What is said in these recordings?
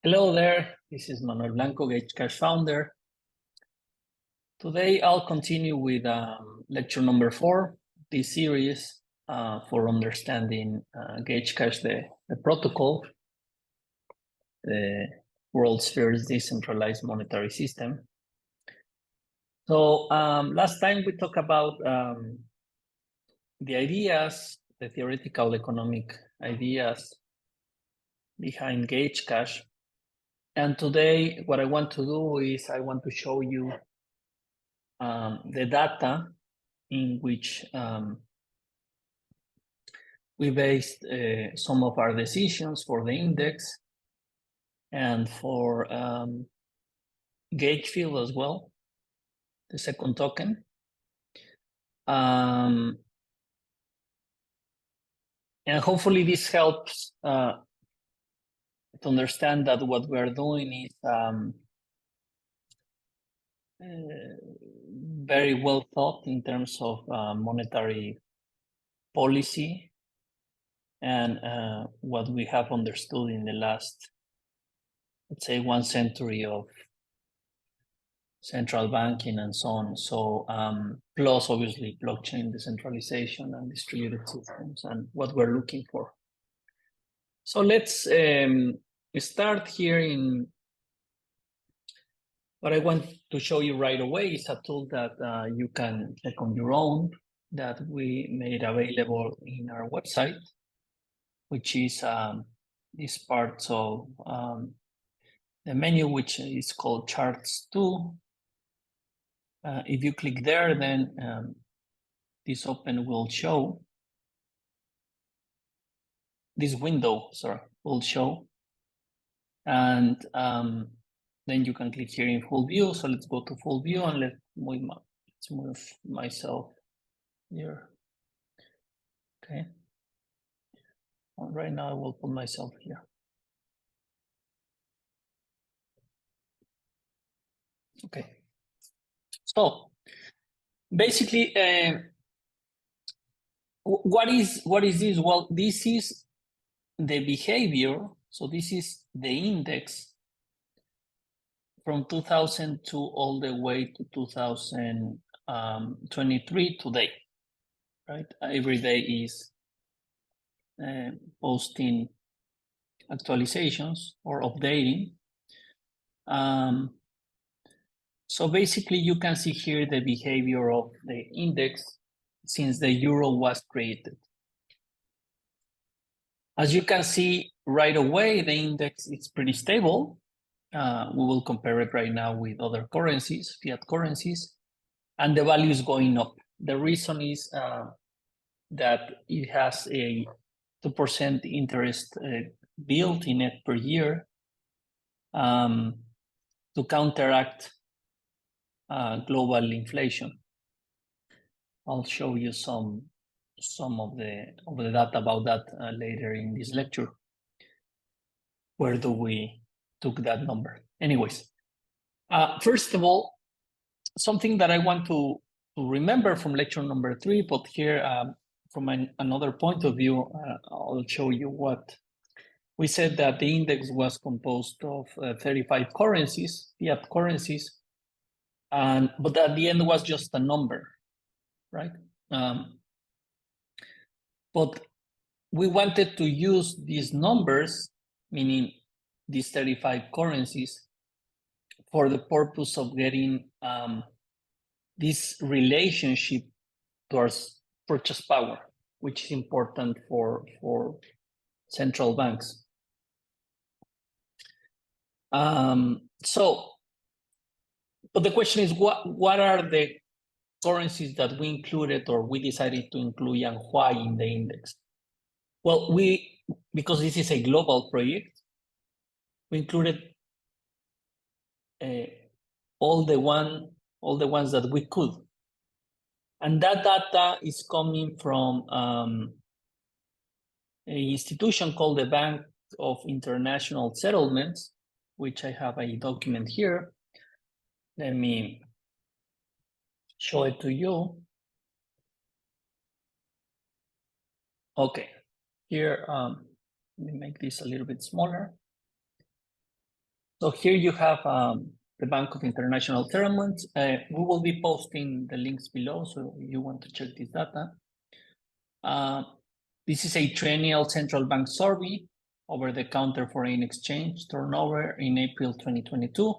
Hello there, this is Manuel Blanco, GAUGECASH founder. Today I'll continue with lecture number 4, this series for understanding GAUGECASH, the protocol, the world's first decentralized monetary system. So last time we talked about the ideas, the theoretical economic ideas behind GAUGECASH. And today, what I want to do is I want to show you the data in which we based some of our decisions for the index and for gauge field as well, the second token. And hopefully this helps to understand that what we're doing is very well thought in terms of monetary policy and what we have understood in the last, let's say, 1 century of central banking and so on. So plus obviously blockchain decentralization and distributed systems and what we're looking for. So let's start here in what I want to show you right away is a tool that you can check on your own that we made available in our website, which is this part of the menu, which is called Charts 2. If you click there, then this window will show. And then you can click here in full view. So let's go to full view and let's move myself here. Okay. And right now I will put myself here. Okay. So basically, what is this? Well, this is the behavior. So this is the index from 2002 all the way to 2023 today, right? Every day is posting actualizations or updating. So basically you can see here the behavior of the index since the euro was created. As you can see right away, the index is pretty stable. We will compare it right now with other currencies, fiat currencies, and the value is going up. The reason is that it has a 2% interest built in it per year to counteract global inflation. I'll show you some of the data about that later in this lecture. Where do we took that number? Anyways, first of all, something that I want to remember from lecture number 3, but here from another point of view, I'll show you what we said, that the index was composed of 35 currencies, fiat currencies, but at the end was just a number, right? But we wanted to use these numbers, meaning these 35 currencies, for the purpose of getting this relationship towards purchase power, which is important for central banks. But the question is, what are the currencies that we included or we decided to include and why in the index? Well, because this is a global project, we included all the ones that we could. And that data is coming from an institution called the Bank of International Settlements, which I have a document here. Let me show it to you. Okay, here, let me make this a little bit smaller. So here you have the Bank of International Settlements. We will be posting the links below, so if you want to check this data. This is a triennial central bank survey over the counter foreign exchange turnover in April 2022,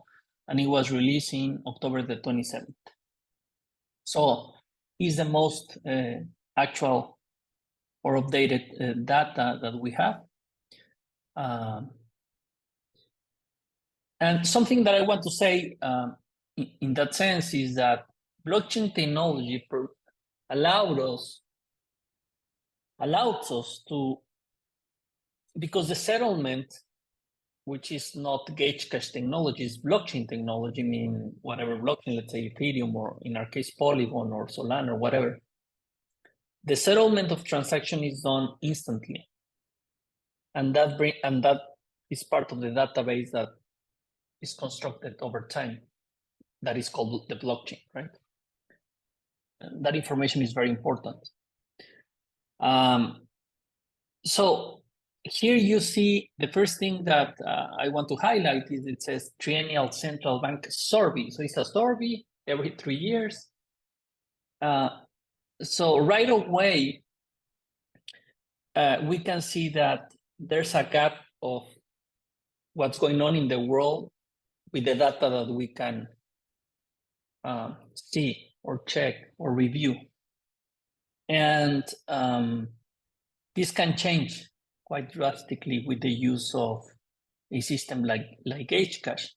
and it was released in October the 27th. So it's the most actual or updated data that we have. And something that I want to say in that sense is that blockchain technology allowed us to, because the settlement, which is not GAUGECASH technology, is blockchain technology, meaning whatever blockchain, let's say Ethereum, or in our case Polygon or Solana or whatever, the settlement of transaction is done instantly, and that is part of the database that is constructed over time. That is called the blockchain, right? And that information is very important. So here you see the first thing that I want to highlight is it says triennial central bank survey. So it's a survey every 3 years. So right away, we can see that there's a gap of what's going on in the world with the data that we can see or check or review. And this can change quite drastically with the use of a system like GAUGECASH.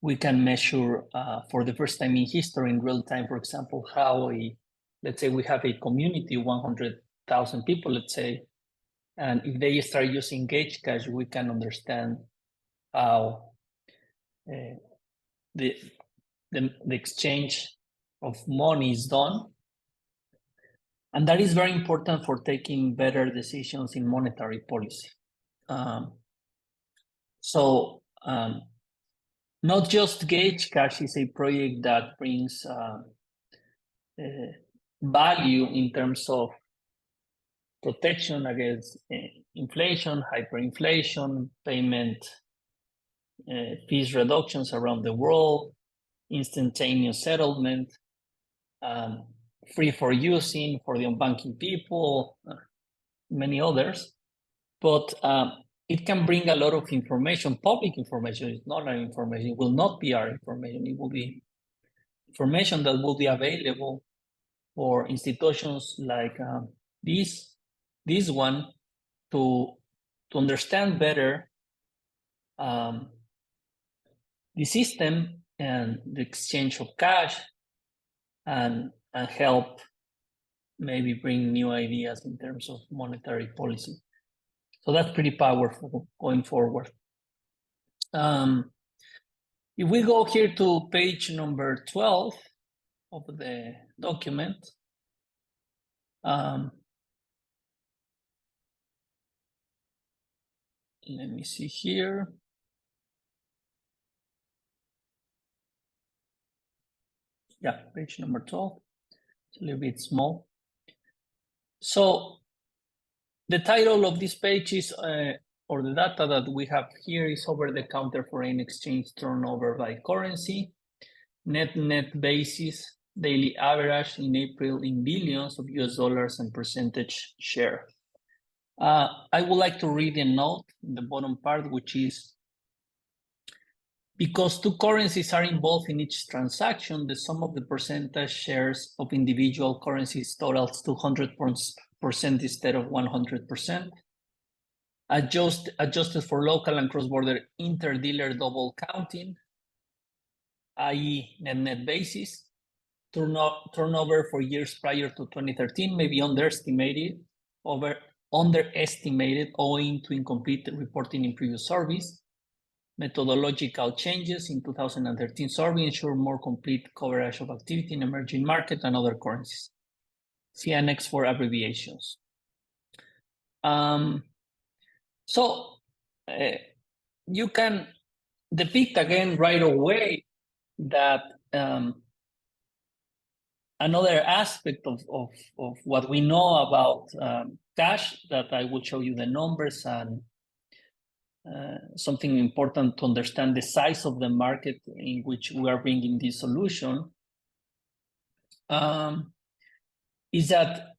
We can measure for the first time in history in real time, for example, how let's say we have a community, 100,000 people, let's say, and if they start using GAUGECASH, we can understand how the exchange of money is done. And that is very important for taking better decisions in monetary policy. Not just GAUGECASH is a project that brings value in terms of protection against inflation, hyperinflation, payment fees reductions around the world, instantaneous settlement, free for using for the unbanking people, many others. But it can bring a lot of information, public information. It's not our information. It will not be our information. It will be information that will be available for institutions like this one to understand better the system and the exchange of cash, and help maybe bring new ideas in terms of monetary policy. So that's pretty powerful going forward. If we go here to page number 12 of the document, let me see here. Yeah, page number 12. It's a little bit small. So the title of this page is, or the data that we have here is over-the-counter foreign exchange turnover by currency, net basis, daily average in April in billions of US dollars and percentage share. I would like to read a note in the bottom part, which is, because two currencies are involved in each transaction, the sum of the percentage shares of individual currencies totals 200% instead of 100%. Adjusted for local and cross-border inter-dealer double counting, i.e. net basis, turnover for years prior to 2013 may be underestimated owing to incomplete reporting in previous surveys. Methodological changes in 2013 survey ensure more complete coverage of activity in emerging market and other currencies. See Annex for abbreviations. You can depict again right away that another aspect of what we know about cash, that I will show you the numbers and something important to understand the size of the market in which we are bringing this solution, is that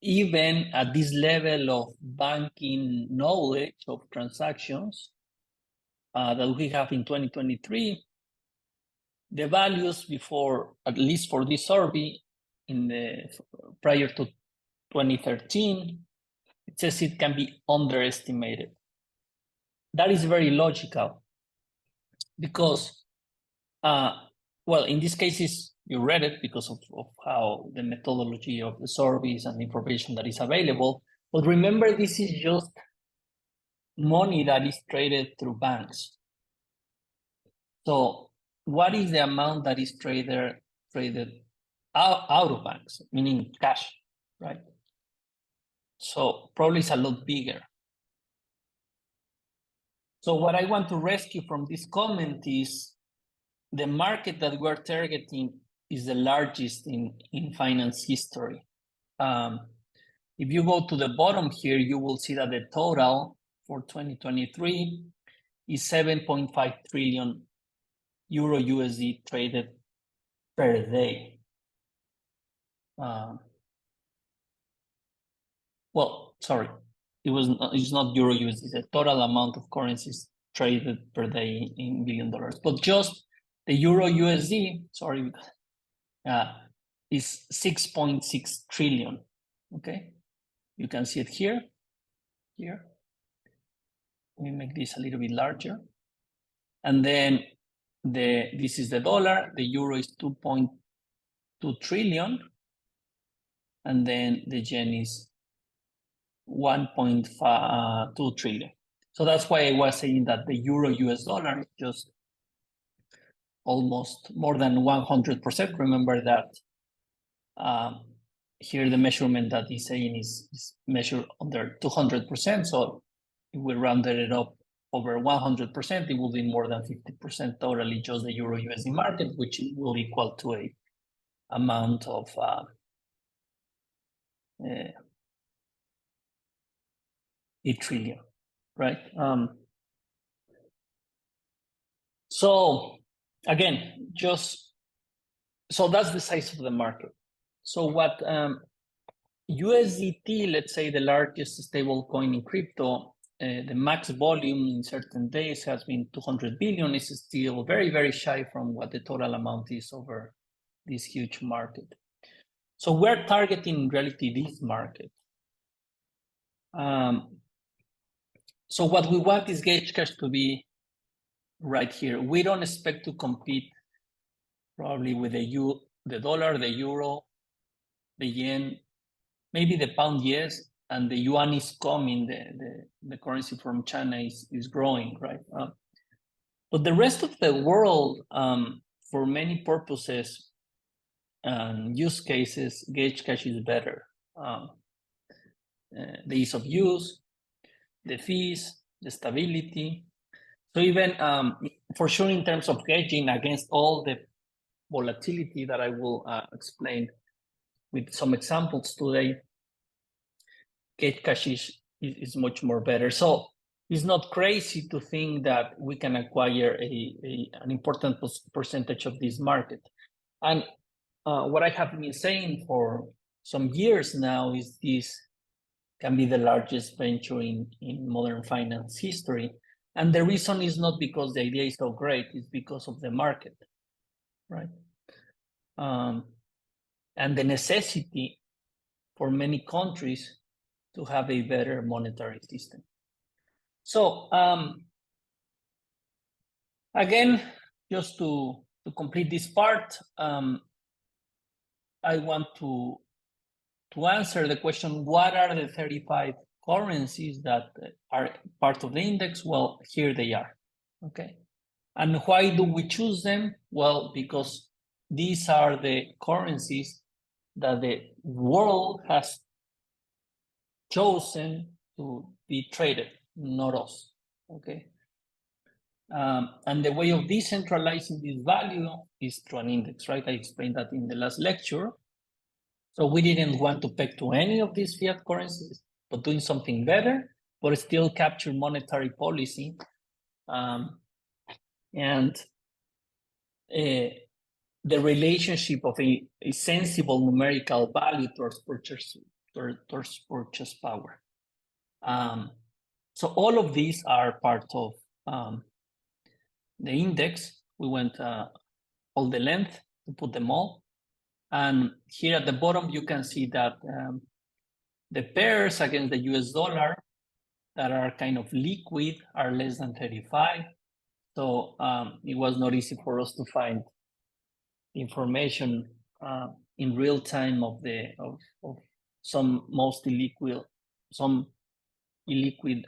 even at this level of banking knowledge of transactions that we have in 2023, the values before, at least for this survey, prior to 2013, it says it can be underestimated. That is very logical because, well, in this case, you read it because of how the methodology of the surveys and information that is available. But remember, this is just money that is traded through banks. So what is the amount that is traded out of banks, meaning cash, right? So probably it's a lot bigger. So what I want to rescue from this comment is the market that we're targeting is the largest in finance history. If you go to the bottom here, you will see that the total for 2023 is 7.5 trillion Euro USD traded per day. Well, sorry, it's not Euro USD, it's the total amount of currencies traded per day in $1 billion. But just the Euro USD, sorry, is 6.6 trillion. Okay, you can see it here. Here, let me make this a little bit larger, and then this is the dollar. The euro is 2.2 trillion, and then the yen is 1.2 trillion. So that's why I was saying that the euro US dollar is just almost more than 100%. Remember that here the measurement that he's saying is measured under 200%. So if we rounded it up over 100%, it will be more than 50% totally just the euro USD market, which will equal to a amount of 8 trillion, right? So again, so that's the size of the market. So what USDT, let's say the largest stable coin in crypto, the max volume in certain days has been 200 billion. Is still very, very shy from what the total amount is over this huge market. So we're targeting in reality this market. So what we want is GAUGECASH to be right here. We don't expect to compete probably with the dollar, the euro, the yen, maybe the pound, yes, and the yuan is coming, the currency from China is growing, right? But the rest of the world, for many purposes and use cases, GAUGECASH is better. The ease of use, the fees, the stability. So even for sure in terms of hedging against all the volatility that I will explain with some examples today, GAUGECASH is much more better. So it's not crazy to think that we can acquire an important percentage of this market. And what I have been saying for some years now is this can be the largest venture in modern finance history. And the reason is not because the idea is so great, it's because of the market, right? And the necessity for many countries to have a better monetary system. So again, just to complete this part, I want to answer the question, what are the 35 currencies that are part of the index? Well, here they are, okay? And why do we choose them? Well, because these are the currencies that the world has chosen to be traded, not us, okay? And the way of decentralizing this value is through an index, right? I explained that in the last lecture. So we didn't want to peg to any of these fiat currencies, but doing something better. but still capture monetary policy, and the relationship of a sensible numerical value towards purchase power. So all of these are part of the index. We went all the length to put them all. And here at the bottom, you can see that the pairs against the US dollar that are kind of liquid are less than 35. So it was not easy for us to find information in real time of some illiquid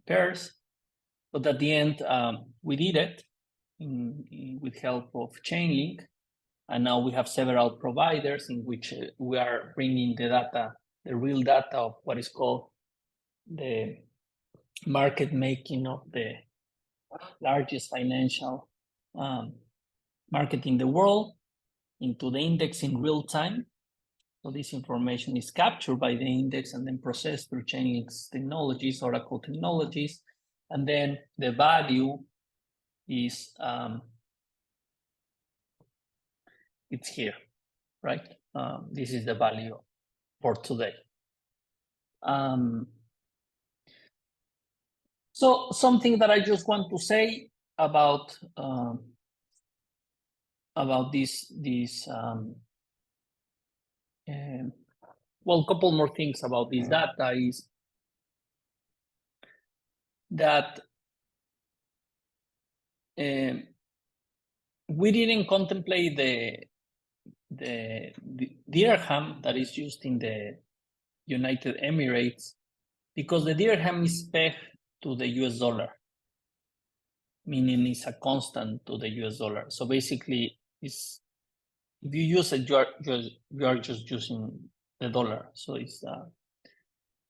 pairs. But at the end, we did it with help of Chainlink. And now we have several providers in which we are bringing the data, the real data of what is called the market making of the largest financial market in the world into the index in real time. So this information is captured by the index and then processed through Chainlink's technologies, Oracle technologies. And then the value is, it's here, right? This is the value for today. So something that I just want to say about this well, a couple more things about this data is that we didn't contemplate the dirham that is used in the United Emirates, because the dirham is pegged to the US dollar, meaning it's a constant to the US dollar. So basically, if you use it, you are just using the dollar. So it's a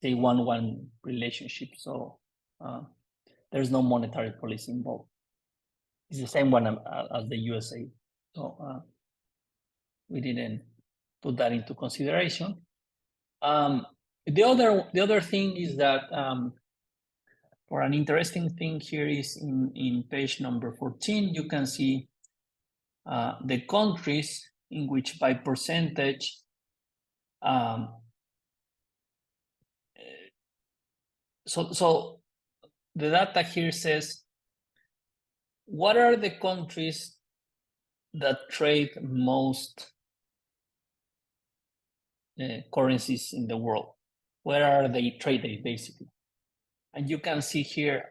1-1 relationship. So there's no monetary policy involved. It's the same one as the USA. So we didn't put that into consideration. The other thing is that for an interesting thing here is in page number 14, you can see the countries in which by percentage so the data here says, what are the countries that trade most currencies in the world? Where are they traded, basically? And you can see here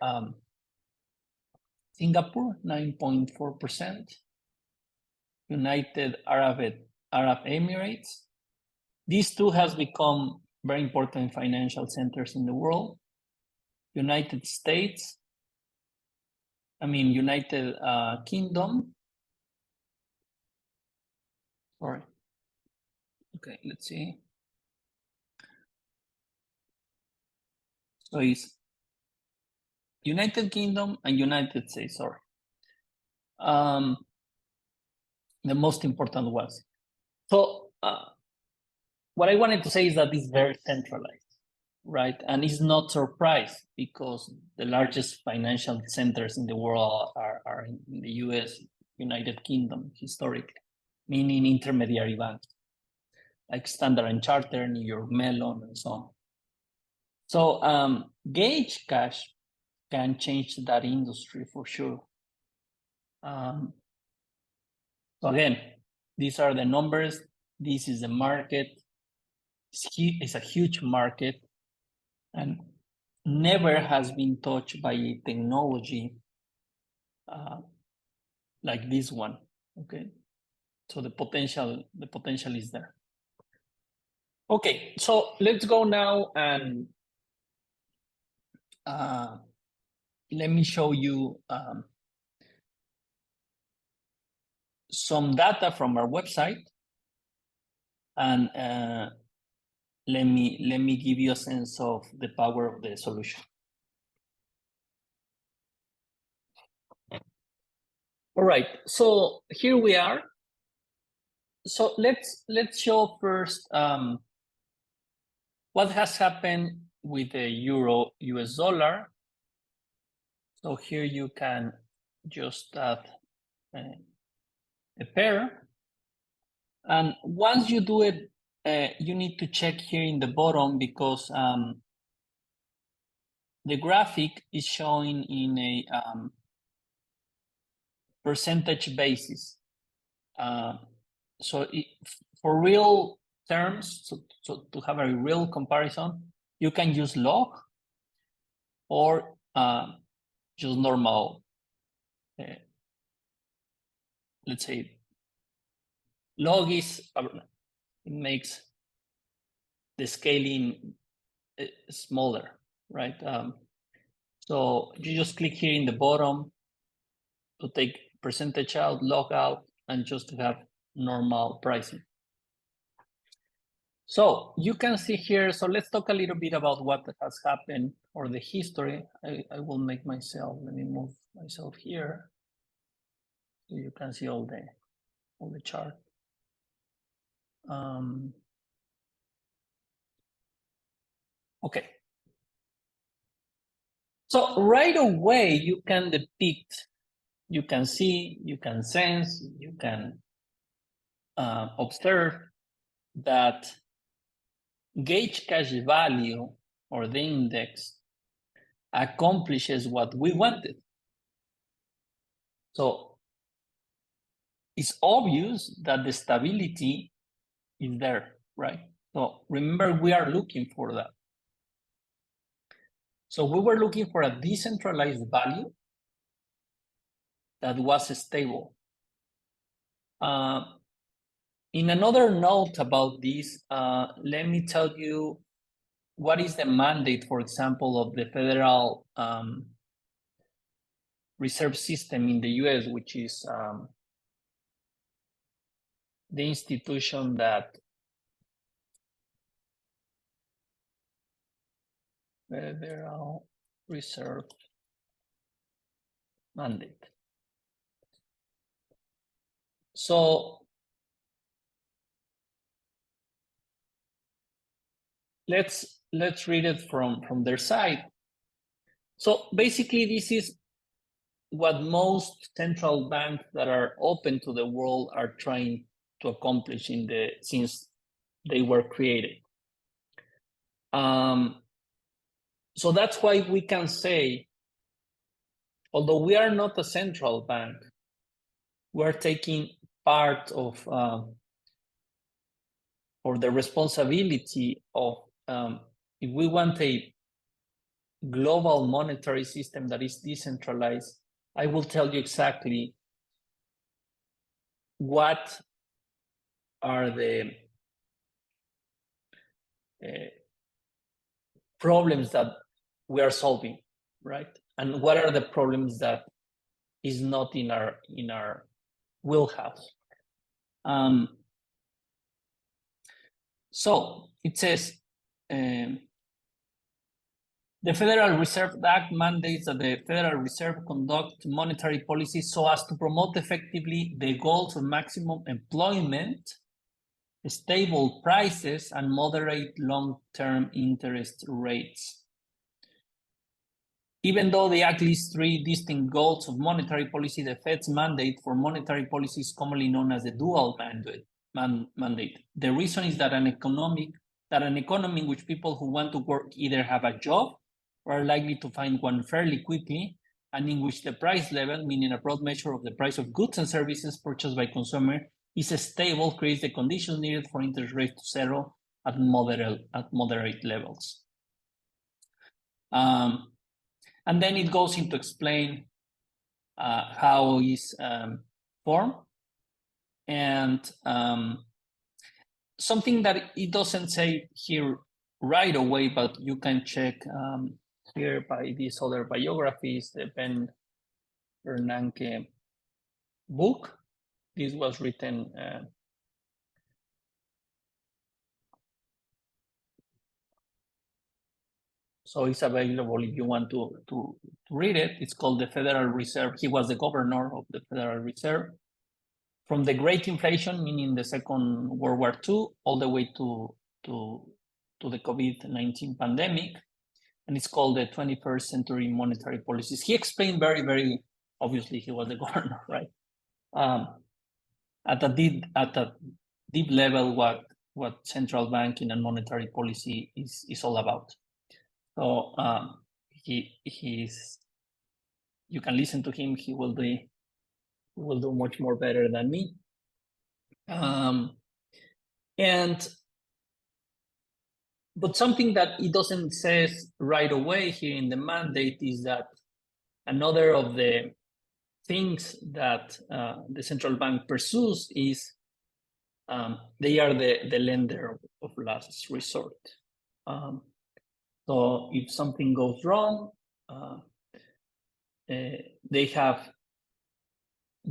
Singapore, 9.4%, United Arab Emirates. These two has become very important financial centers in the world. United States, United Kingdom. Sorry. Okay, let's see. So it's United Kingdom and United States, sorry. The most important ones. So what I wanted to say is that it's very centralized, right? And it's not surprise because the largest financial centers in the world are in the US, United Kingdom, historically, meaning intermediary banks like Standard & Chartered, New York Mellon, and so on. So GAUGECASH can change that industry for sure. So again, these are the numbers. This is the market. It's a huge market and never has been touched by a technology like this one. Okay, so the potential is there. Okay, so let's go now and let me show you some data from our website, and let me give you a sense of the power of the solution. All right, so here we are. So let's show first what has happened with the euro US dollar. So here you can just add a pair. And once you do it, you need to check here in the bottom because the graphic is showing in a percentage basis. So for real terms, so to have a real comparison, you can use log or just normal, let's say log is, it makes the scaling smaller, right? So you just click here in the bottom to take percentage out, log out, and just to have normal pricing. So you can see here, so let's talk a little bit about what has happened or the history. I will make myself, let me move myself here so you can see all the chart. Okay. So right away, you can depict, you can see, you can sense, you can observe that gauge cash value or the index accomplishes what we wanted. So it's obvious that the stability is there, right? So remember, we are looking for that. So we were looking for a decentralized value that was stable. In another note about this, let me tell you what is the mandate, for example, of the Federal Reserve System in the US, which is the institution that Federal Reserve mandate. So let's read it from their side. So basically, this is what most central banks that are open to the world are trying to accomplish since they were created. So that's why we can say, although we are not a central bank, we're taking part of or the responsibility of if we want a global monetary system that is decentralized, I will tell you exactly what are the problems that we are solving, right? And what are the problems that is not in our wheelhouse. So it says, the Federal Reserve Act mandates that the Federal Reserve conduct monetary policy so as to promote effectively the goals of maximum employment, stable prices, and moderate long-term interest rates. Even though the Act lists three distinct goals of monetary policy, the Fed's mandate for monetary policy is commonly known as the dual mandate. The reason is that an economy in which people who want to work either have a job or are likely to find one fairly quickly, and in which the price level, meaning a broad measure of the price of goods and services purchased by consumer, is stable, creates the conditions needed for interest rates to settle at moderate levels. And then it goes into explain how is formed. And something that it doesn't say here right away, but you can check here by these other biographies, the Ben Bernanke book. This was written so it's available if you want to read it. It's called the Federal Reserve. He was the governor of the Federal Reserve from the Great Inflation, meaning the Second World War II, all the way to the COVID-19 pandemic. and it's called the 21st Century Monetary Policies. He explained very obviously he was the governor, right? At a deep level, what central banking and monetary policy is all about. So he's, you can listen to him. He will do much more better than me. But something that it doesn't say right away here in the mandate is that another of the things that the central bank pursues is they are the lender of last resort. So if something goes wrong, they have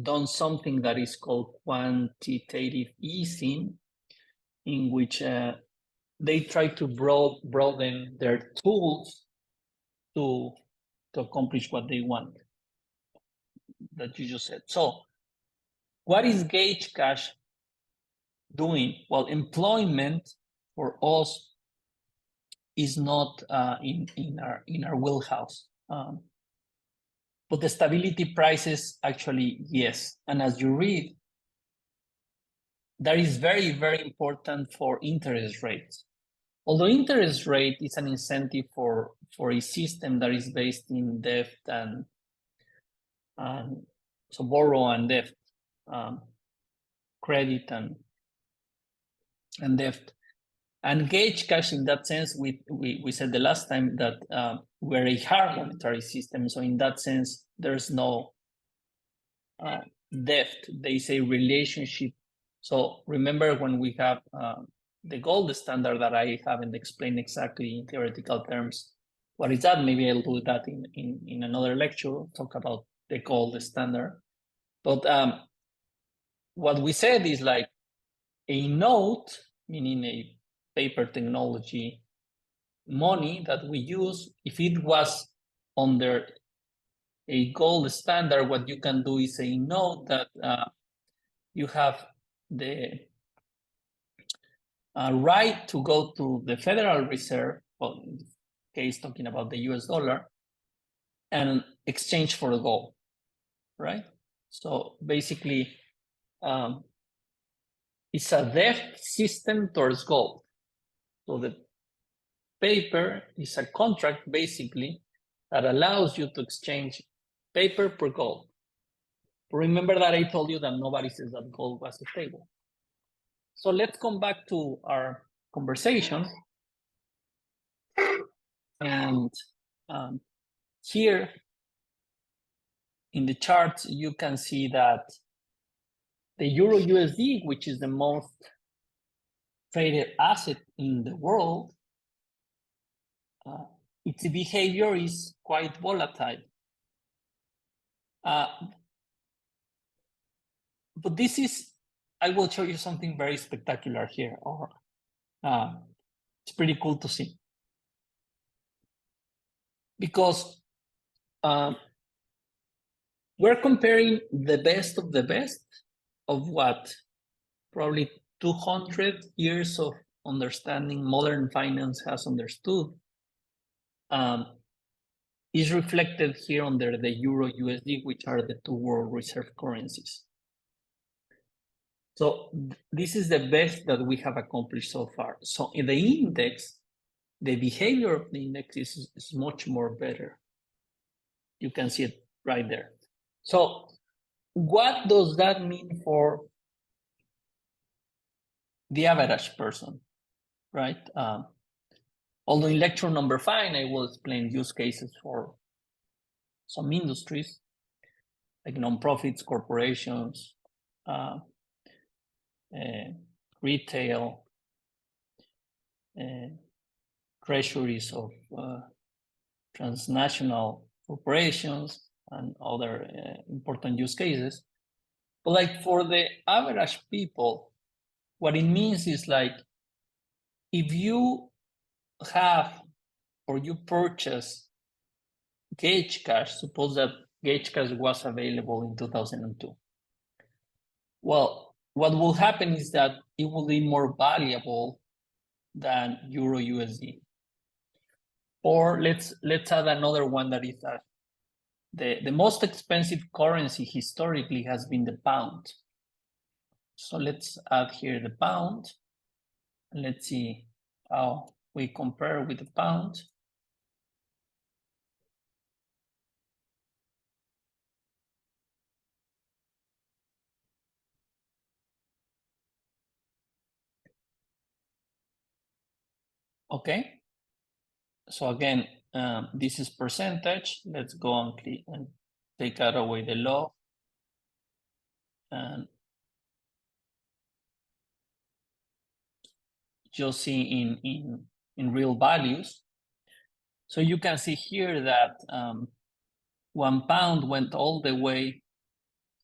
done something that is called quantitative easing, in which they try to broaden their tools to accomplish what they want, that you just said. So what is GAUGECASH doing? Well, employment for us is not in our wheelhouse. But the stability prices, actually, yes. And as you read, that is very important for interest rates. Although interest rate is an incentive for a system that is based in debt and so borrow and debt, credit and debt. And GAUGECASH, in that sense, we said the last time that we're a hard monetary system. So in that sense, there's no debt. They say relationship. So remember when we have the gold standard that I haven't explained exactly in theoretical terms. What is that? Maybe I'll do that in another lecture, talk about the gold standard. But what we said is like a note, meaning a paper technology money that we use, if it was under a gold standard, what you can do is a note that you have the right to go to the Federal Reserve, well, in this case, talking about the US dollar, and exchange for the gold, right? So basically, it's a debt system towards gold. So the paper is a contract, basically, that allows you to exchange paper per gold. Remember that I told you that nobody says that gold was stable. So let's come back to our conversation. And here in the charts, you can see that the Euro USD, which is the most traded asset in the world, its behavior is quite volatile. But this is, I will show you something very spectacular here, or it's pretty cool to see. Because we're comparing the best of the best of what probably 200 years of understanding modern finance has understood, is reflected here under the Euro USD, which are the two world reserve currencies. So this is the best that we have accomplished so far. So in the index, the behavior of the index is much more better. You can see it right there. So what does that mean for the average person, right? Although in lecture number 5, I will explain use cases for some industries, like nonprofits, corporations, retail, treasuries of transnational corporations, and other important use cases. But like for the average people, what it means is like, if you have or you purchase GAUGECASH, suppose that GAUGECASH was available in 2002. Well, what will happen is that it will be more valuable than Euro USD. Or let's add another one that is the most expensive currency historically has been the pound. So let's add here the pound. Let's see how we compare with the pound. Okay. So again, this is percentage. Let's go and click and take out away the log. And you'll see in real values. So you can see here that £1 went all the way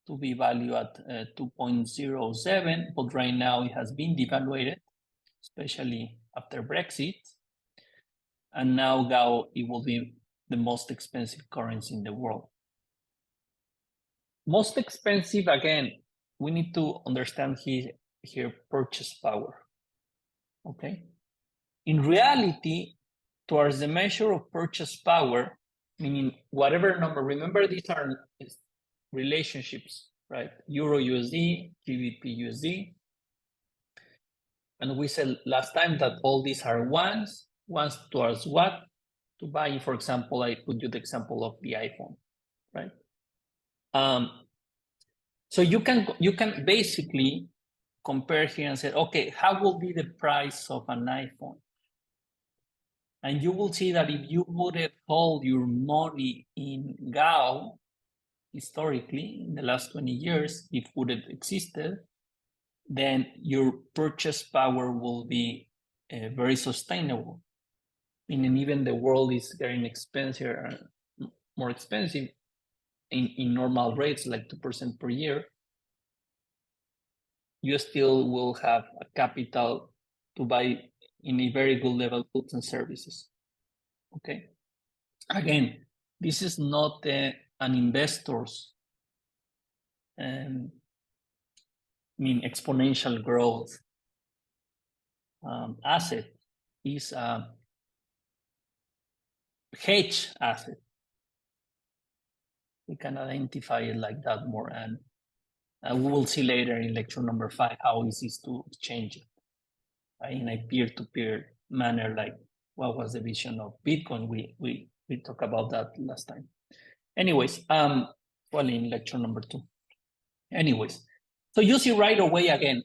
to be valued at 2.07, but right now it has been devaluated, especially after Brexit. And now GAU, it will be the most expensive currency in the world. Most expensive, again, we need to understand here purchase power, okay? In reality, towards the measure of purchase power, meaning whatever number, remember these are relationships, right? Euro USD, GBP USD. And we said last time that all these are ones towards what? To buy, for example, I put you the example of the iPhone, right? So you can basically compare here and say, okay, how will be the price of an iPhone? And you will see that if you would have held your money in GAU, historically, in the last 20 years, if it would have existed, then your purchase power will be very sustainable. Meaning even the world is getting expensive, more expensive in normal rates, like 2% per year, you still will have a capital to buy in a very good level goods and services. Okay. Again, this is not an investor's exponential growth asset. Is a hedge asset. We can identify it like that more, and we will see later in lecture number 5 how easy it is to change it in a peer-to-peer manner, like what was the vision of Bitcoin. We talked about that last time. Anyways, well, in lecture number 2. Anyways, so you see right away again,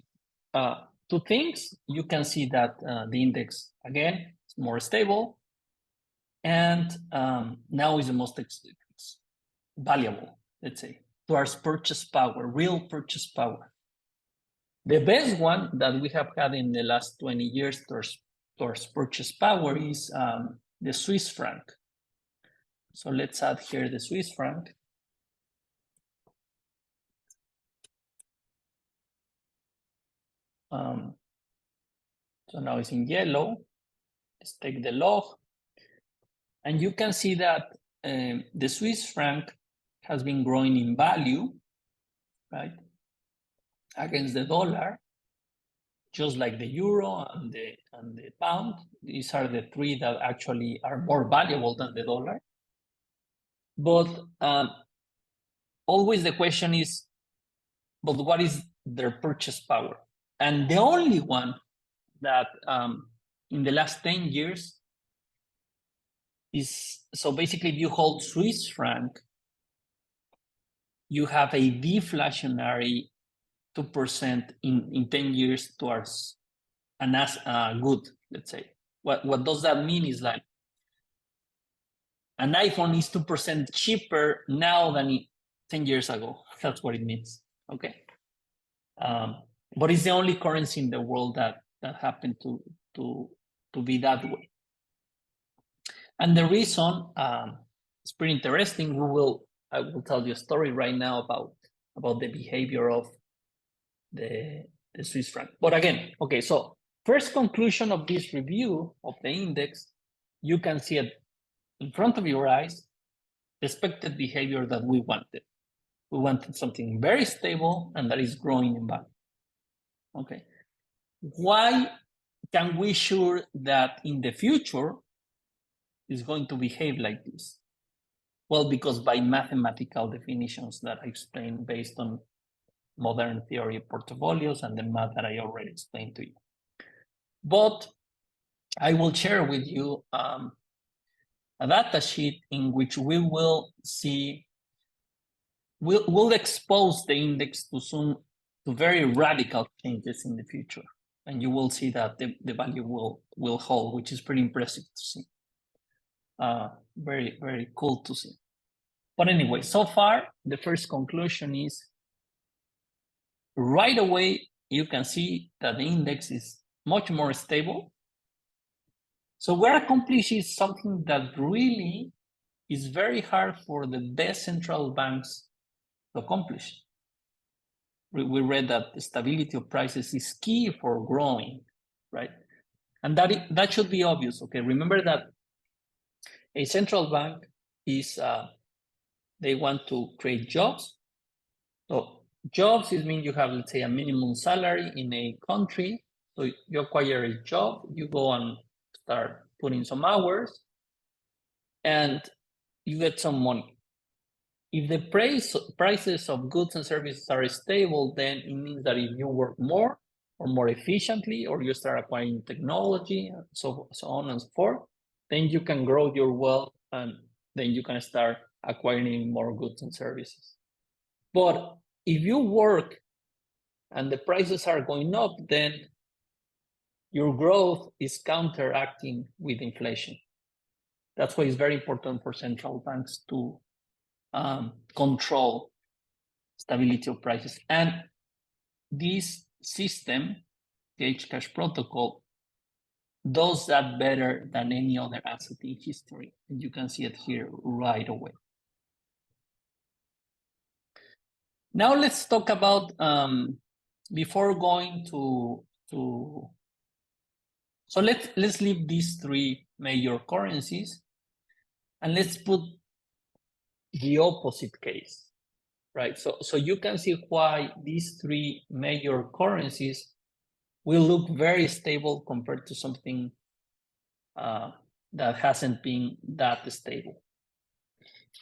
2 things. You can see that the index again is more stable, and now is the most valuable, let's say, towards purchase power, real purchase power. The best one that we have had in the last 20 years towards purchase power is the Swiss franc. So let's add here the Swiss franc. So now it's in yellow. Let's take the log. And you can see that the Swiss franc has been growing in value, right, against the dollar, just like the euro and the pound. These are the 3 that actually are more valuable than the dollar. But always the question is, but what is their purchase power? And the only one that in the last 10 years is, so basically if you hold Swiss franc, you have a deflationary 2% in 10 years towards a good, let's say. What does that mean is like an iPhone is 2% cheaper now than 10 years ago. That's what it means, okay? But it's the only currency in the world that happened to be that way. And the reason, it's pretty interesting. I will tell you a story right now about the behavior of the Swiss franc. But again, okay, so first conclusion of this review of the index, you can see it in front of your eyes, the expected behavior that we wanted. We wanted something very stable and that is growing in value. Okay. Why can we sure that in the future is going to behave like this? Well, because by mathematical definitions that I explained based on modern theory of portfolios and the math that I already explained to you. But I will share with you a data sheet in which we will see, we'll expose the index to very radical changes in the future. And you will see that the value will hold, which is pretty impressive to see. Very, very cool to see. But anyway, so far, the first conclusion is right away, you can see that the index is much more stable. So we're accomplishing something that really is very hard for the best central banks to accomplish. We read that the stability of prices is key for growing, right? And that should be obvious, okay? Remember that a central bank is, they want to create jobs. So jobs is mean you have, let's say, a minimum salary in a country. So you acquire a job, you go and start putting some hours, and you get some money. If the prices of goods and services are stable, then it means that if you work more or more efficiently, or you start acquiring technology, so on and so forth, then you can grow your wealth, and then you can start acquiring more goods and services. But if you work and the prices are going up, then your growth is counteracting with inflation. That's why it's very important for central banks to control stability of prices. And this system, the GAUGECASH protocol, does that better than any other asset in history. And you can see it here right away. Now let's talk about, before going to so let's leave these three major currencies and let's put the opposite case, right? So you can see why these three major currencies will look very stable compared to something that hasn't been that stable.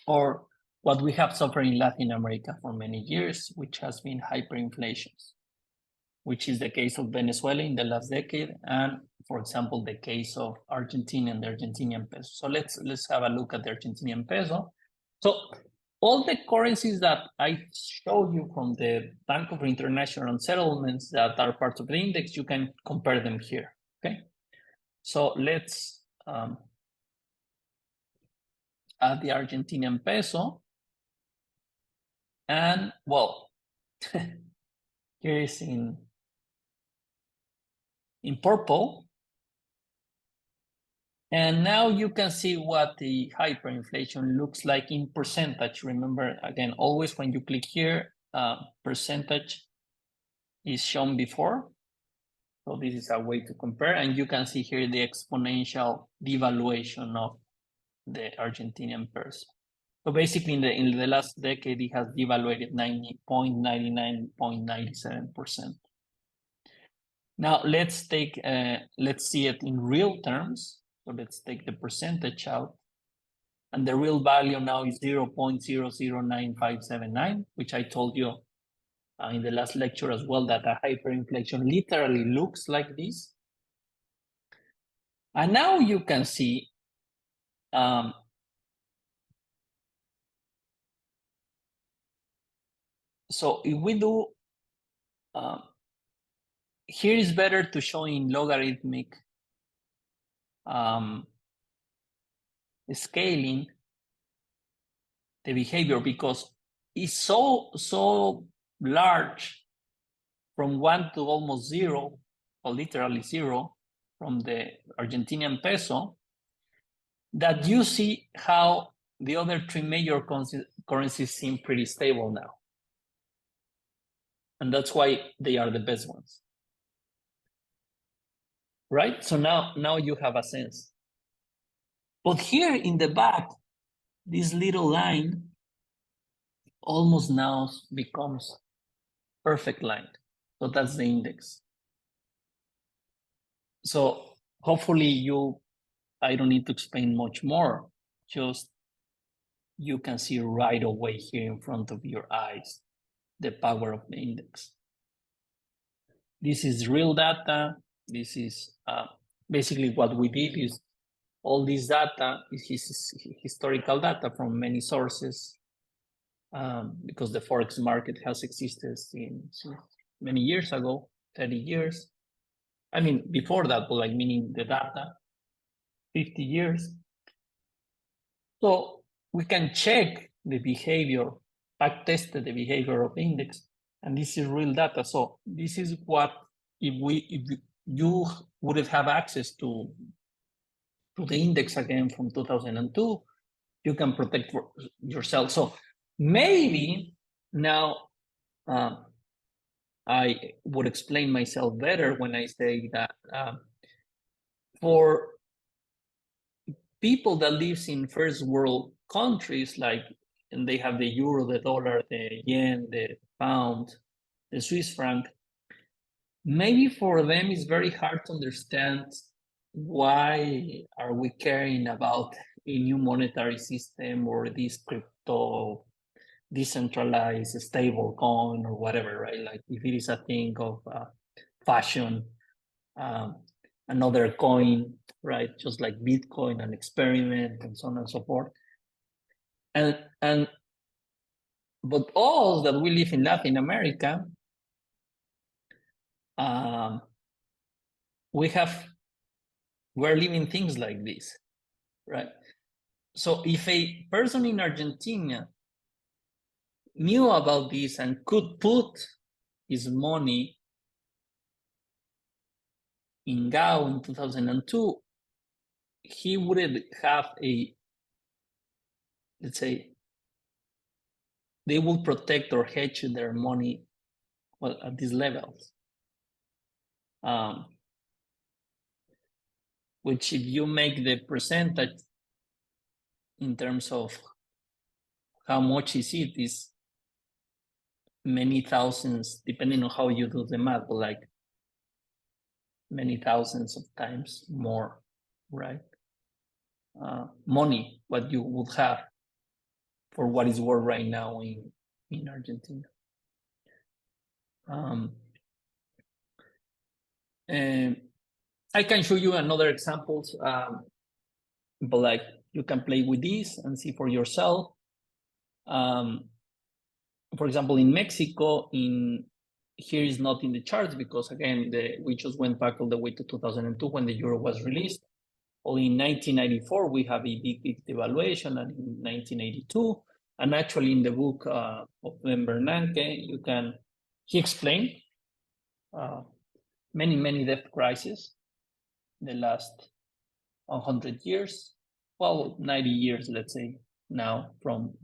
Or what we have suffered in Latin America for many years, which has been hyperinflations, which is the case of Venezuela in the last decade, and for example, the case of Argentina and the Argentinian peso. So let's have a look at the Argentinian peso. So all the currencies that I showed you from the Bank of International Settlements that are part of the index, you can compare them here, okay? So let's add the Argentinian peso. And well, here is in purple. And now you can see what the hyperinflation looks like in percentage. Remember, again, always when you click here, percentage is shown before. So this is a way to compare. And you can see here the exponential devaluation of the Argentinian peso. So basically in the last decade, it has devaluated 90.99.97%. Now let's see it in real terms. So let's take the percentage out. And the real value now is 0.009579, which I told you in the last lecture as well, that a hyperinflation literally looks like this. And now you can see so if we do, here is better to show in logarithmic scaling the behavior, because it's so large from 1 to almost 0, or literally 0 from the Argentinian peso, that you see how the other three major currencies seem pretty stable now. And that's why they are the best ones. Right? So now you have a sense. But here in the back, this little line almost now becomes perfect line. So that's the index. So hopefully you I don't need to explain much more. Just you can see right away here in front of your eyes the power of the index. This is real data. This is basically what we did is all this data is historical data from many sources, because the Forex market has existed since many years ago, 30 years. I mean, before that, but like meaning the data, 50 years. So we can check the behavior, back test the behavior of the index, and this is real data. So this is what, if you wouldn't have access to the index again from 2002, you can protect yourself. So maybe now I would explain myself better when I say that for people that lives in first world countries, like, and they have the euro, the dollar, the yen, the pound, the Swiss franc, maybe for them it's very hard to understand why are we caring about a new monetary system or this crypto decentralized stable coin or whatever, right? Like if it is a thing of fashion, another coin, right? Just like Bitcoin, an experiment, and so on and so forth. But all that we live in Latin America, we're living things like this, right? So if a person in Argentina knew about this and could put his money in GAU in 2002, he wouldn't have let's say, they will protect or hedge their money at these levels. Which if you make the percentage in terms of how much is it, is many thousands, depending on how you do the math, but like many thousands of times more, right? Money, what you would have for what is worth right now in Argentina. And I can show you another examples, but like you can play with this and see for yourself. For example, in Mexico, here is not in the charts because again, we just went back all the way to 2002 when the euro was released. Only in 1994, we have a big devaluation, and in 1982, and actually in the book of Manuel Blanco, he explained many debt crises in the last 100 years, well, 90 years, let's say, now from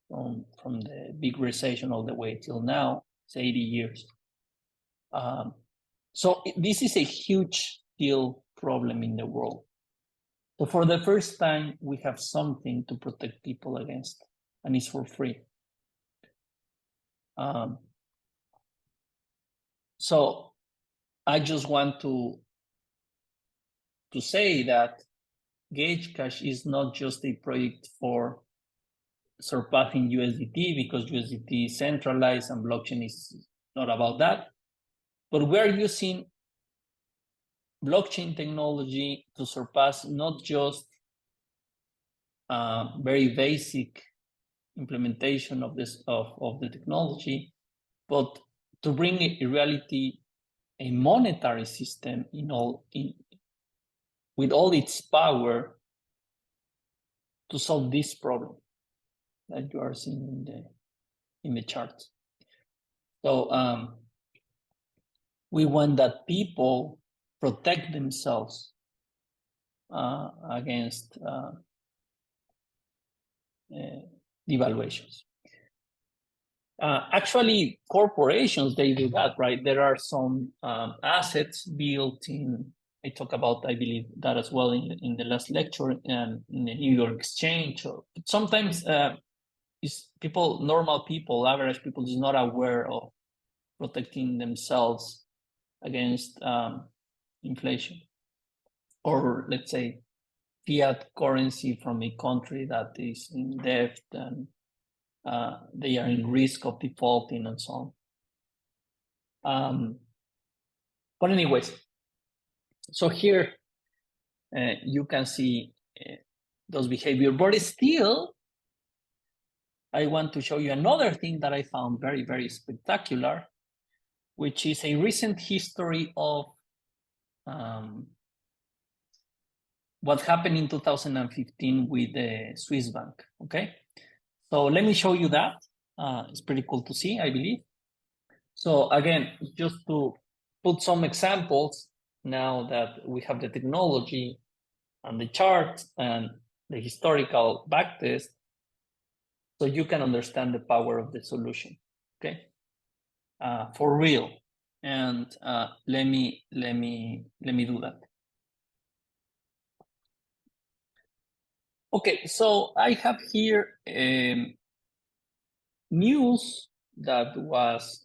the big recession all the way till now, it's 80 years. So this is a huge deal problem in the world. So for the first time, we have something to protect people against, and it's for free. So I just want to say that GAUGECASH is not just a project for surpassing USDT, because USDT is centralized and blockchain is not about that. But we're using blockchain technology to surpass not just very basic implementation of the technology, but to bring in reality a monetary system with all its power to solve this problem that you are seeing in the charts. So we want that people protect themselves against devaluations. Actually, corporations, they do that, right? There are some assets built in, I talk about, I believe, that as well in the last lecture, in the New York Exchange. Or sometimes normal people, average people, is not aware of protecting themselves against inflation, or let's say fiat currency from a country that is in debt and they are in risk of defaulting and so on. But anyways, so here you can see those behavior, but still, I want to show you another thing that I found very, very spectacular, which is a recent history of what happened in 2015 with the Swiss bank, okay? So let me show you that. It's pretty cool to see, I believe. So again, just to put some examples, now that we have the technology and the charts and the historical backtest, so you can understand the power of the solution, okay? For real. And let me do that. Okay, so I have here news that was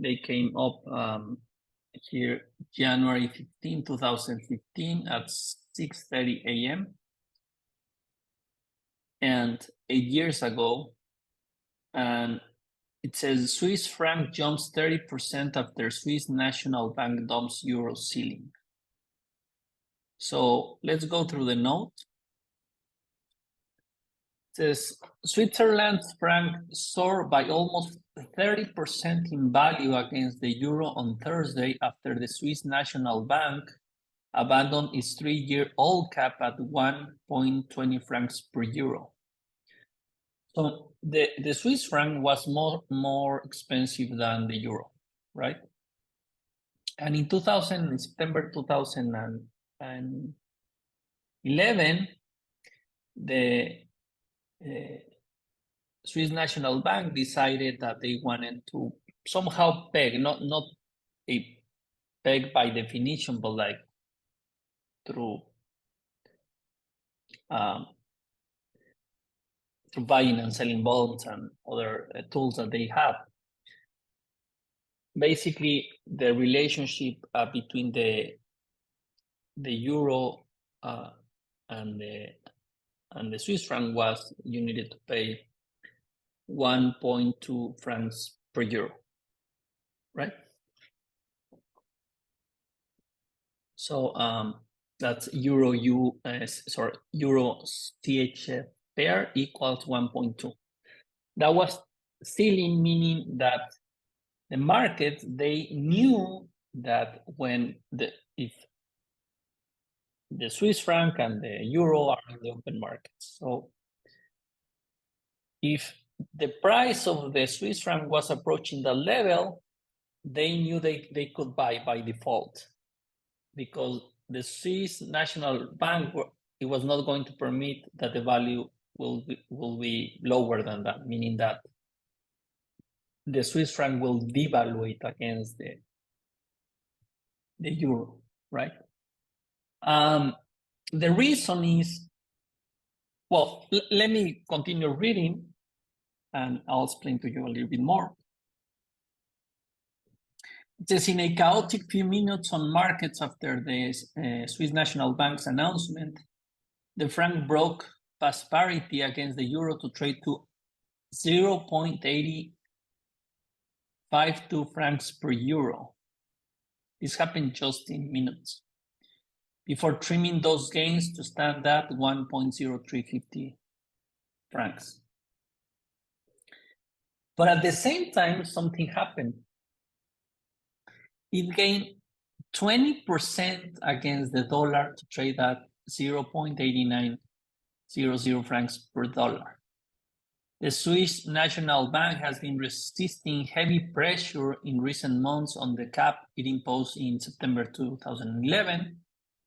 they came up here January 15, 2015 at 6:30 a.m. and 8 years ago, and it says Swiss franc jumps 30% after Swiss National Bank dumps euro ceiling. So let's go through the note. It says Switzerland's franc soared by almost 30% in value against the euro on Thursday after the Swiss National Bank abandoned its 3-year-old cap at 1.20 francs per euro. So the Swiss franc was more expensive than the euro, right? And in September 2011, the Swiss National Bank decided that they wanted to somehow peg, not a peg by definition, but like through buying and selling bonds and other tools that they have. Basically, the relationship between the euro and the Swiss franc was you needed to pay 1.2 francs per euro, right? So that's euro CHF pair equals 1.2. That was ceiling, meaning that the market, they knew that if the Swiss franc and the euro are in the open market. So if the price of the Swiss franc was approaching that level, they knew they could buy by default, because the Swiss National Bank, it was not going to permit that the value will be lower than that, meaning that the Swiss franc will devaluate against the euro, right? The reason is, well, let me continue reading and I'll explain to you a little bit more. It says, in a chaotic few minutes on markets after the Swiss National Bank's announcement, the franc broke past parity against the euro to trade to 0.8052 francs per euro. This happened just in minutes, before trimming those gains to stand at 1.0350 francs. But at the same time, something happened. It gained 20% against the dollar to trade at 0.8900 francs per dollar. The Swiss National Bank has been resisting heavy pressure in recent months on the cap it imposed in September 2011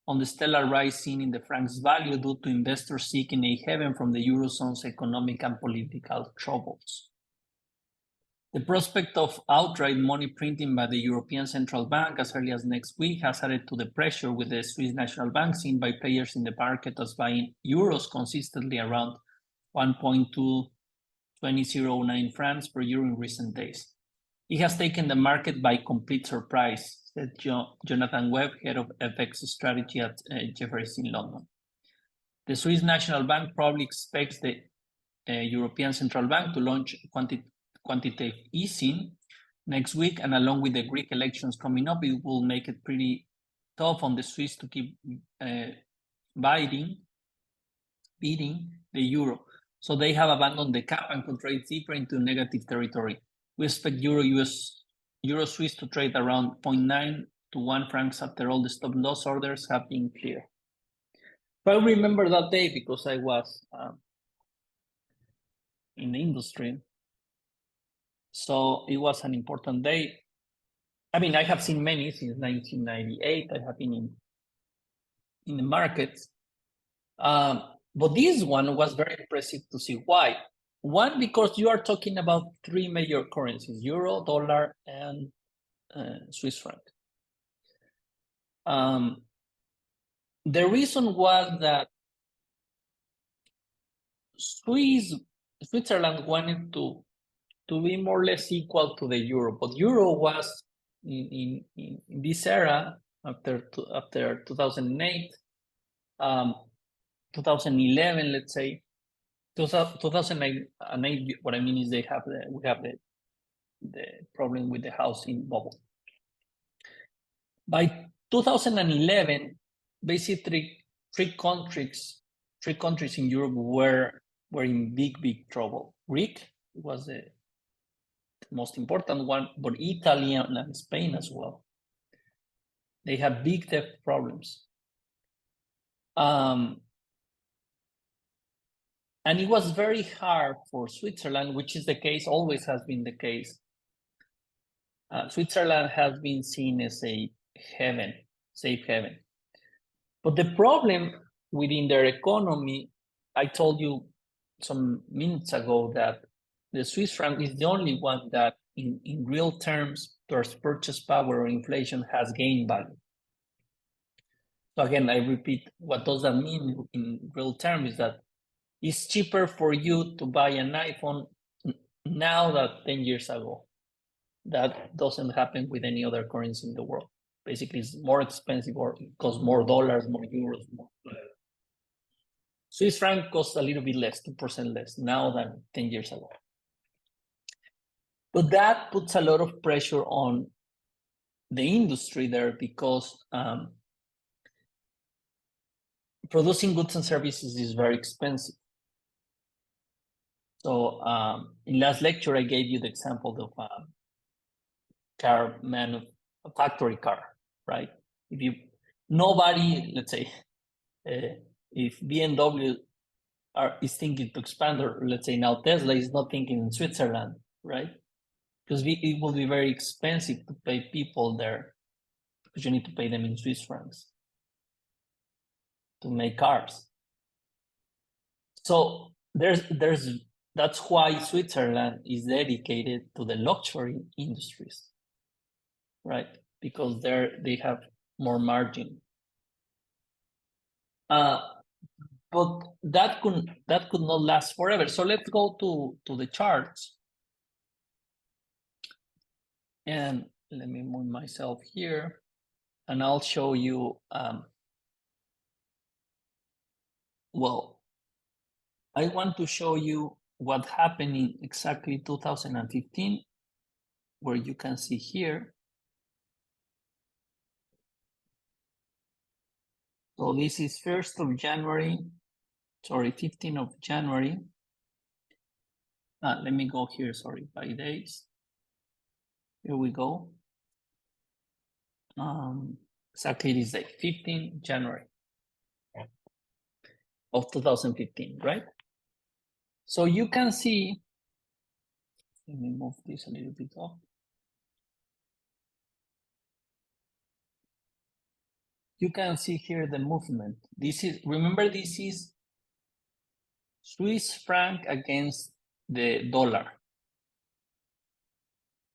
on the stellar rise seen in the franc's value due to investors seeking a haven from the Eurozone's economic and political troubles. The prospect of outright money printing by the European Central Bank as early as next week has added to the pressure, with the Swiss National Bank seen by players in the market as buying euros consistently around 1.2009 francs per euro in recent days. It has taken the market by complete surprise, said Jonathan Webb, head of FX strategy at Jefferies in London. The Swiss National Bank probably expects the European Central Bank to launch quantitative easing next week, and along with the Greek elections coming up, it will make it pretty tough on the Swiss to keep beating the euro. So they have abandoned the cap and could trade deeper into negative territory. We expect Euro Swiss to trade around 0.9 to 1 francs after all the stop loss orders have been cleared. But I remember that day because I was in the industry. So it was an important day. I mean, I have seen many since 1998. I have been in the markets. But this one was very impressive to see. Why? One, because you are talking about three major currencies, euro, dollar, and Swiss franc. The reason was that Switzerland wanted to be more or less equal to the euro, but euro was in this era after 2008, 2011, let's say 2008. What I mean is we have the problem with the housing bubble. By 2011, basically three countries in Europe were in big trouble. Greek was the most important one, but Italy and Spain as well. They have big debt problems. And it was very hard for Switzerland, which is the case, always has been the case. Switzerland has been seen as a safe haven. But the problem within their economy, I told you some minutes ago that the Swiss franc is the only one that in real terms, towards purchase power or inflation, has gained value. So again, I repeat, what does that mean in real terms is that it's cheaper for you to buy an iPhone now than 10 years ago. That doesn't happen with any other currency in the world. Basically, it's more expensive or it costs more dollars, more euros, more. Swiss franc costs a little bit less, 2% less now than 10 years ago. But that puts a lot of pressure on the industry there because producing goods and services is very expensive. So in last lecture, I gave you the example of a factory car, right? Nobody, let's say, if BMW is thinking to expand, or let's say now Tesla is not thinking in Switzerland, right? Because it will be very expensive to pay people there because you need to pay them in Swiss francs to make cars. So that's why Switzerland is dedicated to the luxury industries, right? Because they have more margin. But that could not last forever. So let's go to the charts. And let me move myself here, and I'll show you. Well, I want to show you what happened in exactly 2015, where you can see here. So this is 1st of January, sorry, 15th of January. Let me go here, sorry, by days. Here we go. Exactly this day, 15 January of 2015, right? So you can see, let me move this a little bit up. You can see here the movement. Remember, this is Swiss franc against the dollar.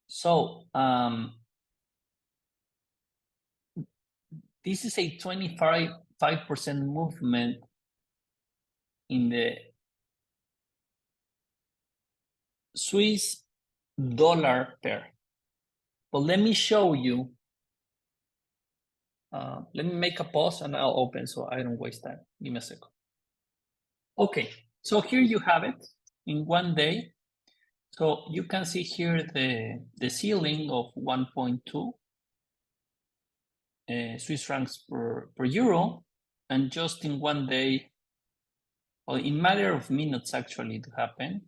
So this is a 25% movement in the Swiss dollar pair. But let me show you. Let me make a pause and I'll open so I don't waste time. Give me a second. Okay, so here you have it in one day. So you can see here the ceiling of 1.2 Swiss francs per euro, and just in one day, well, in matter of minutes actually to happen,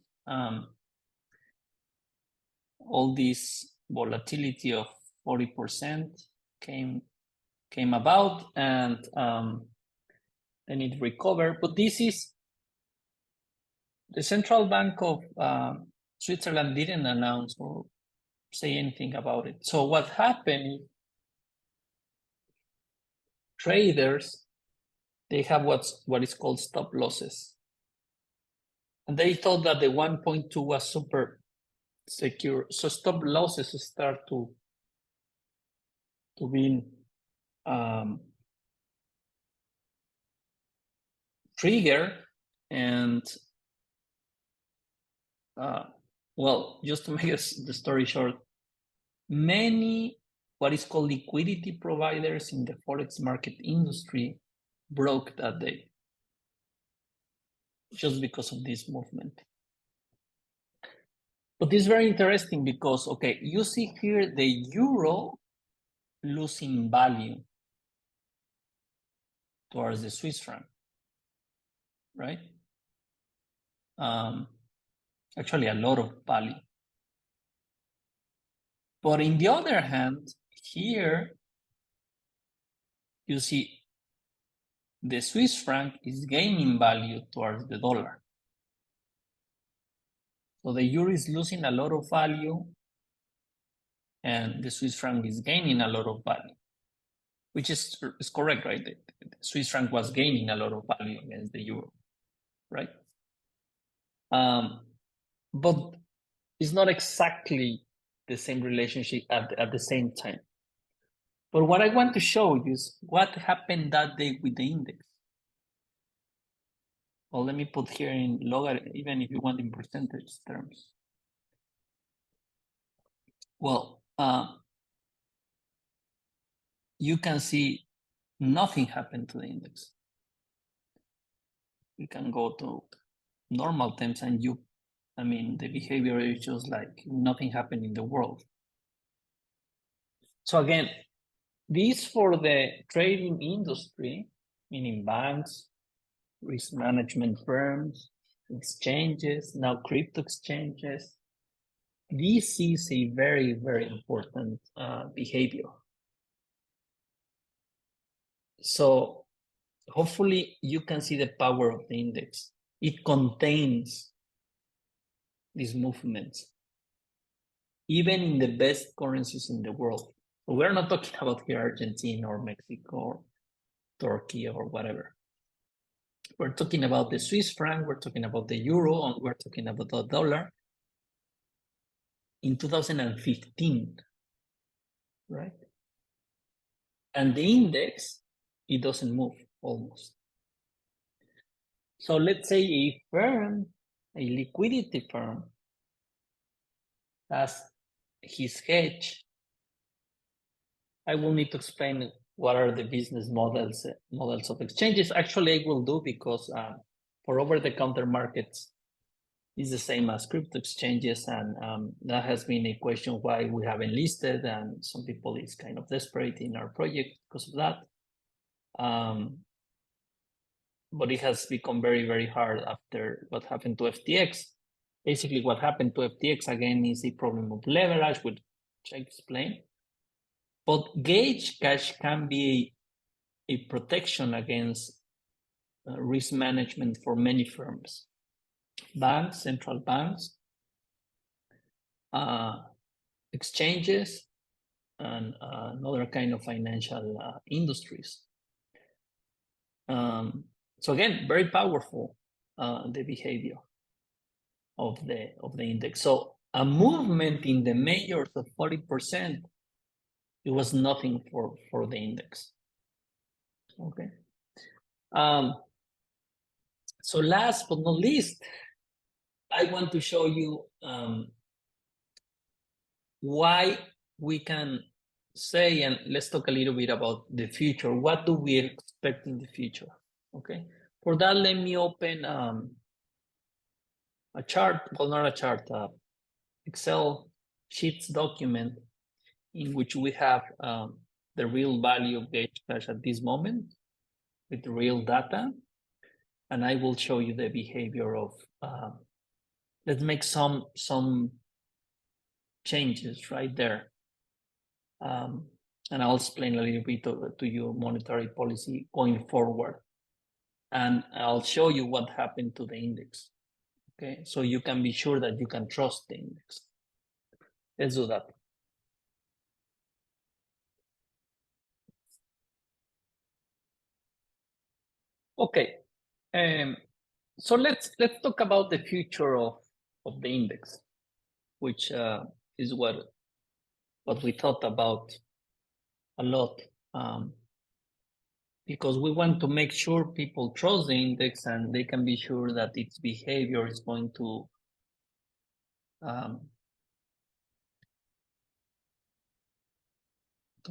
all this volatility of 40% came about, and then it recovered. But this is the Central Bank of Switzerland didn't announce or say anything about it. So what happened? Traders, they have what is called stop losses, and they thought that the 1.2 was super secure. So stop losses start to be triggered, and well, just to make the story short, many what is called liquidity providers in the forex market industry broke that day just because of this movement. But it's very interesting because, okay, you see here the euro losing value towards the Swiss franc, right? Actually, a lot of value. But in the other hand, here you see the Swiss franc is gaining value towards the dollar. So the euro is losing a lot of value and the Swiss franc is gaining a lot of value, which is correct, right? The Swiss franc was gaining a lot of value against the euro, right? But it's not exactly the same relationship at the same time. But what I want to show you is what happened that day with the index. Well, let me put here in logarithm, even if you want in percentage terms. Well, you can see nothing happened to the index. You can go to normal terms and the behavior is just like nothing happened in the world. So again, this for the trading industry, meaning banks, risk management firms, exchanges, now crypto exchanges. This is a very, very important behavior. So hopefully you can see the power of the index. It contains these movements, even in the best currencies in the world. So we're not talking about here Argentina or Mexico or Turkey or whatever. We're talking about the Swiss franc, we're talking about the euro, and we're talking about the dollar in 2015, right? And the index, it doesn't move almost. So let's say a firm, a liquidity firm, has his hedge. I will need to explain what are the business models of exchanges. Actually, I will do because for over-the-counter markets, it's the same as crypto exchanges, and that has been a question why we haven't listed, and some people is kind of desperate in our project because of that. But it has become very, very hard after what happened to FTX. Basically, what happened to FTX, again, is a problem of leverage, which I explained. But GAUGECASH can be a protection against risk management for many firms, banks, central banks, exchanges, and another kind of financial industries. So again, very powerful, the behavior of the index. So a movement in the majors of 40%, it was nothing for the index. Okay. So last but not least, I want to show you why we can say, and let's talk a little bit about the future. What do we expect in the future? Okay. For that, let me open a chart, well, not a chart, Excel sheets document in which we have the real value of GAUGECASH at this moment with the real data. And I will show you the behavior of, let's make some changes right there. And I'll explain a little bit to you monetary policy going forward. And I'll show you what happened to the index. Okay, so you can be sure that you can trust the index. Let's do that. Okay, so let's talk about the future of the index, which is what we thought about a lot, because we want to make sure people trust the index and they can be sure that its behavior is going to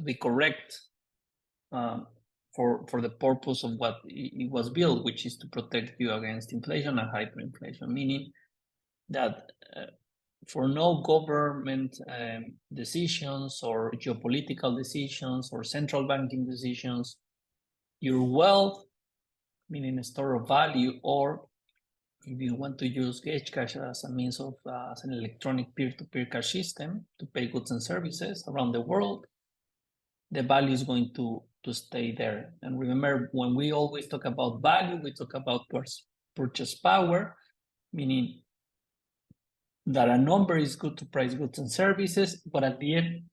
be correct for the purpose of what it was built, which is to protect you against inflation and hyperinflation, meaning that for no government decisions or geopolitical decisions or central banking decisions, your wealth, meaning a store of value, or if you want to use GAUGECASH as a means of as an electronic peer-to-peer cash system to pay goods and services around the world, the value is going to stay there. And remember, when we always talk about value, we talk about purchase power, meaning that a number is good to price goods and services, but at the end,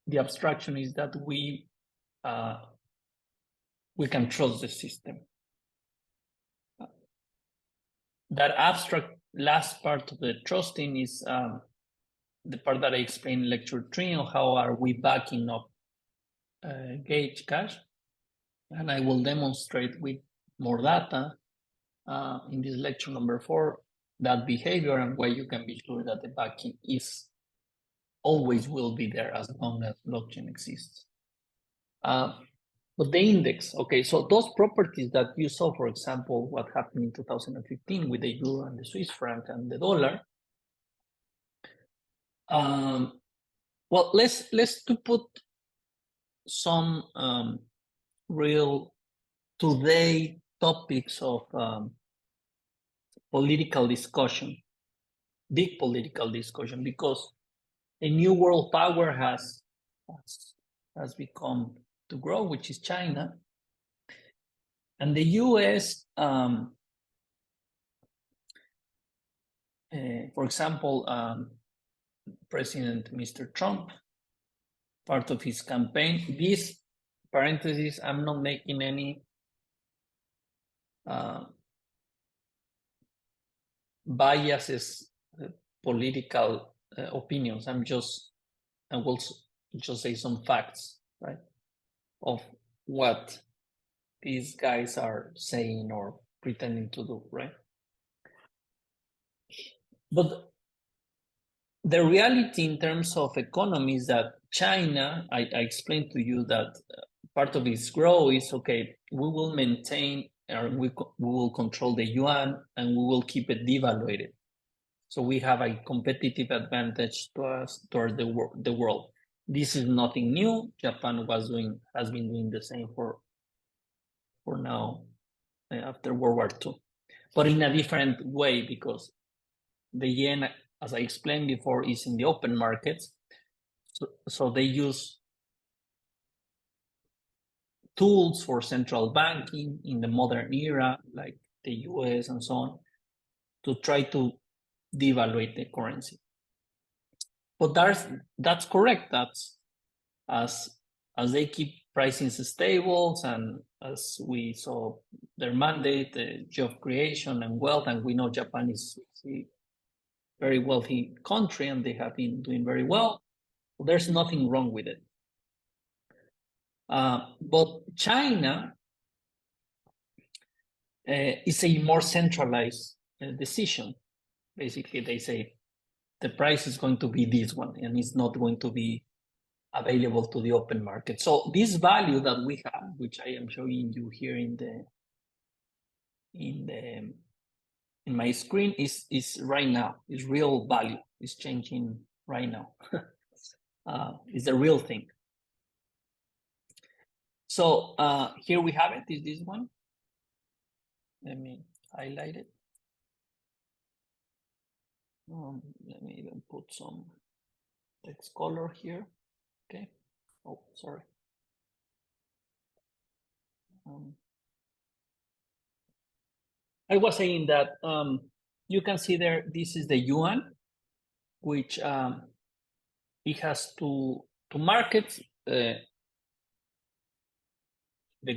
the abstraction is that we can trust the system. That abstract last part of the trusting is the part that I explained in lecture 3 on how are we backing up GAUGECASH, and I will demonstrate with more data in this lecture number 4 that behavior and why you can be sure that the backing is always will be there as long as blockchain exists. But the index, okay, so those properties that you saw, for example, what happened in 2015 with the euro and the Swiss franc and the dollar. Well, let's to put some real today topics of political discussion, big political discussion, because a new world power has become to grow, which is China. And the US, for example, President Mr. Trump, part of his campaign, this parentheses, I'm not making any biases, political opinions. I will just say some facts, right, of what these guys are saying or pretending to do, right? But the reality in terms of economy is that China, I explained to you that part of its growth is, okay, we will maintain or we will control the yuan and we will keep it devaluated. So we have a competitive advantage towards the world. This is nothing new. Japan has been doing the same for now after World War II, but in a different way, because the yen, as I explained before, is in the open markets. So they use tools for central banking in the modern era, like the US and so on, to try to devaluate the currency. But that's correct. That's as they keep pricing stable, and as we saw their mandate, the job creation and wealth, and we know Japan is a very wealthy country and they have been doing very well. There's nothing wrong with it. But China is a more centralized decision. Basically, they say the price is going to be this one and it's not going to be available to the open market. So this value that we have, which I am showing you here in in my screen is right now, is real value, is changing right now. Is the real thing. So here we have it, is this one. Let me highlight it. Let me even put some text color here. Okay. Oh, sorry. I was saying that you can see there, this is the yuan, which it has two markets, the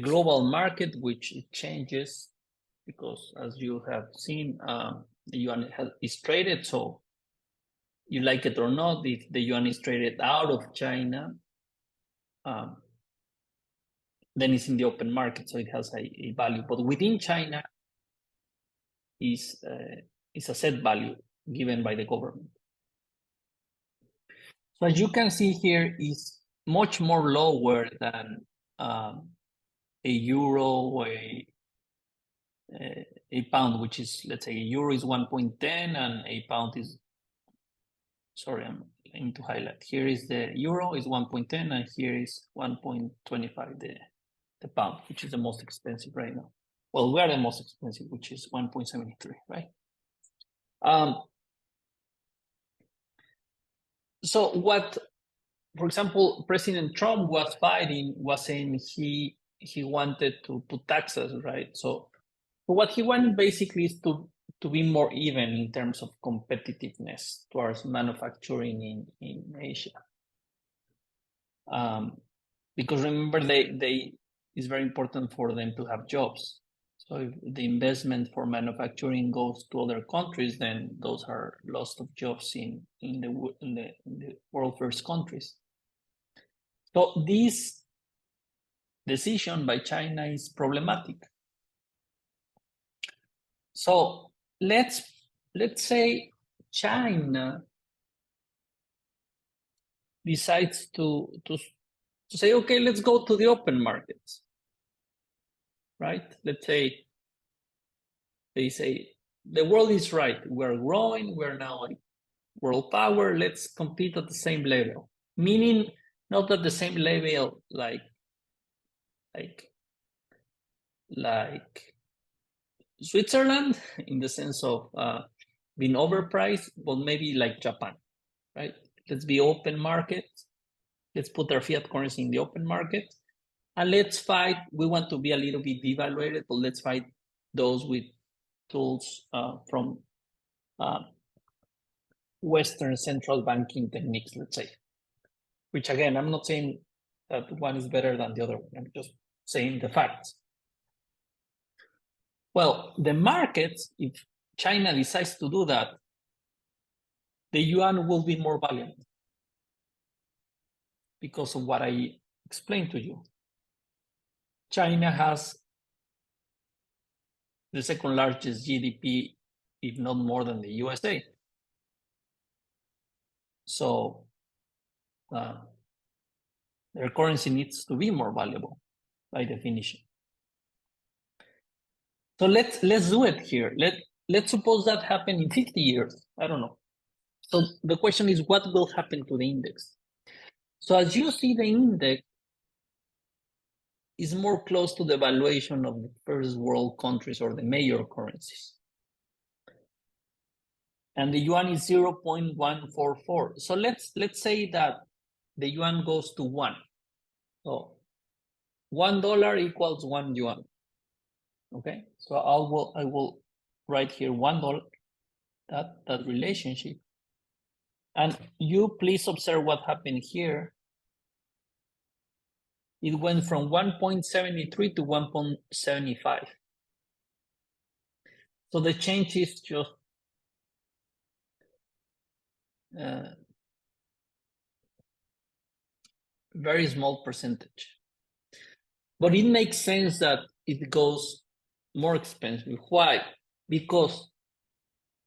global market, which it changes because, as you have seen, the yuan is traded. So you like it or not, if the yuan is traded out of China, then it's in the open market, so it has a value. But within China is a set value given by the government. So as you can see here, is much more lower than a euro, a pound, which is, let's say, a euro is 1.10 and a pound is, sorry, I'm going to highlight. Here is the euro is 1.10 and here is 1.25 the pound, which is the most expensive right now. Well, we are the most expensive, which is 1.73, right? So what, for example, President Trump was saying he wanted to put taxes, right? So what he wanted basically is to be more even in terms of competitiveness towards manufacturing in Asia. Because remember, it's very important for them to have jobs. So if the investment for manufacturing goes to other countries, then those are loss of jobs in the world first countries. So this decision by China is problematic. So let's say China decides to say, okay, let's go to the open markets, right? Let's say they say the world is right, we're growing, we're now a world power, let's compete at the same level. Meaning not at the same level like Switzerland in the sense of being overpriced, but maybe like Japan, right? Let's be open market. Let's put our fiat currency in the open market. And let's fight. We want to be a little bit devaluated, but let's fight those with tools from Western central banking techniques, let's say. Which again, I'm not saying that one is better than the other one. I'm just saying the facts. Well, the markets, if China decides to do that, the yuan will be more valiant because of what I explained to you. China has the second largest GDP, if not more than the USA. So their currency needs to be more valuable by definition. So let's do it here. Let's suppose that happened in 50 years. I don't know. So the question is, what will happen to the index? So as you see, the index is more close to the valuation of the first world countries or the major currencies. And the yuan is 0.144. So let's say that the yuan goes to 1. So $1 equals 1 yuan. Okay, so I will write here $1, that relationship. And you please observe what happened here. It went from 1.73 to 1.75. So the change is just very small percentage. But it makes sense that it goes more expensive. Why? Because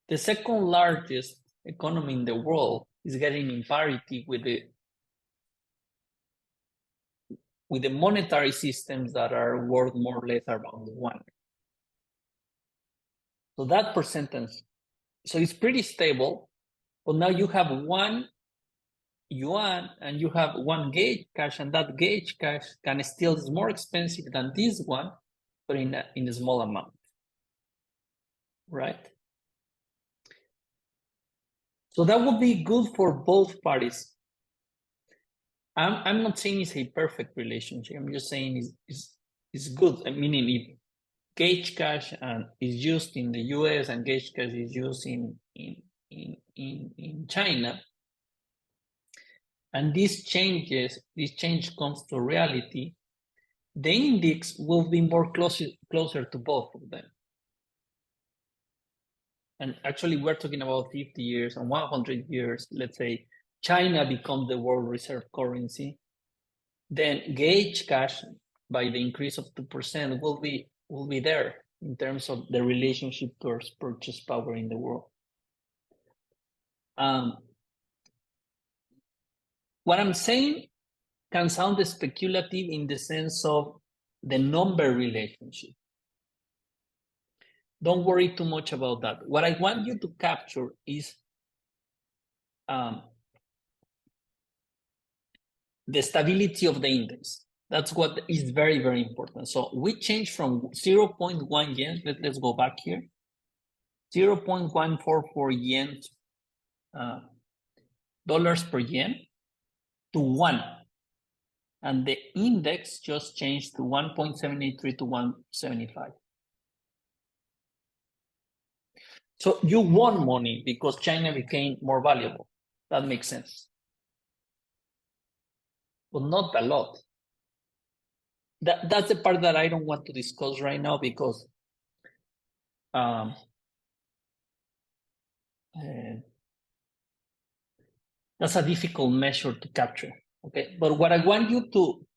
the second largest economy in the world is getting in parity with the monetary systems that are worth more or less around 1. So that percentage, so it's pretty stable, but now you have one yuan and you have one gauge cash, and that gauge cash can still is more expensive than this one, but in a small amount, right? So that would be good for both parties. I'm not saying it's a perfect relationship. I'm just saying it's good. I mean, if gauge cash is used in the US and gauge cash is used in China, and this change comes to reality, the index will be more closer to both of them. And actually, we're talking about 50 years and 100 years. Let's say China becomes the world reserve currency, then gauge cash, by the increase of 2%, will be there in terms of the relationship towards purchase power in the world. What I'm saying can sound speculative in the sense of the number relationship. Don't worry too much about that. What I want you to capture is the stability of the index. That's what is very, very important. So we changed from 0.1 yen, let's go back here, 0.144 yen, dollars per yen, to 1. And the index just changed to 1.783 to 175. So you won money because China became more valuable. That makes sense. But not a lot. That's the part that I don't want to discuss right now because that's a difficult measure to capture. Okay, but what I want you to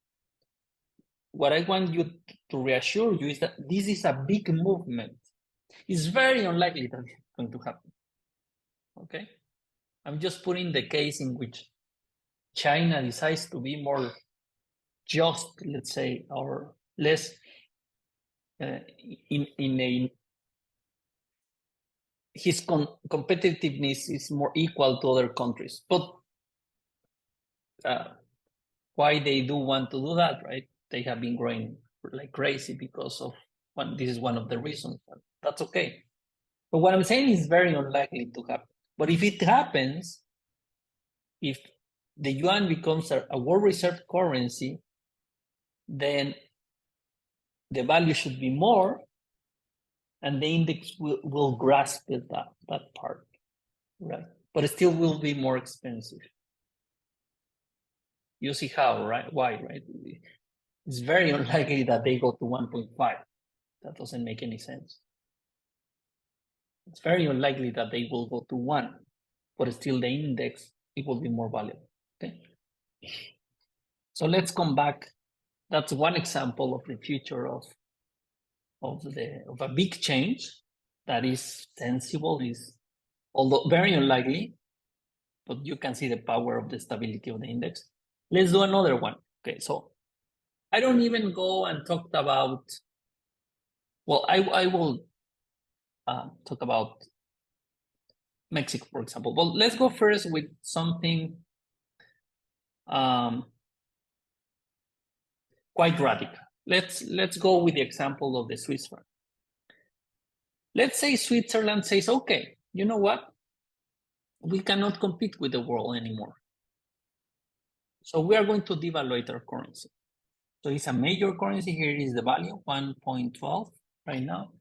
reassure you is that this is a big movement. It's very unlikely that it's going to happen. Okay, I'm just putting the case in which China decides to be more just, let's say, or less his competitiveness is more equal to other countries. But why they do want to do that, right? They have been growing like crazy because of this is one of the reasons. That's okay. But what I'm saying is very unlikely to happen. But if it happens, if the yuan becomes a world reserve currency, then the value should be more, and the index will grasp that part, right? But it still will be more expensive. You see how, right? Why, right? It's very unlikely that they go to 1.5. That doesn't make any sense. It's very unlikely that they will go to 1, but still the index, it will be more valuable, okay? So let's come back. That's one example of the future of a big change that is sensible, is although very unlikely, but you can see the power of the stability of the index. Let's do another one. Okay, so I don't even go and talk about, well, I will talk about Mexico, for example. Well, let's go first with something quite radical. Let's go with the example of the Swiss franc. Let's say Switzerland says, okay, you know what? We cannot compete with the world anymore. So we are going to devalue our currency. So it's a major currency. Here is the value, 1.12 right now.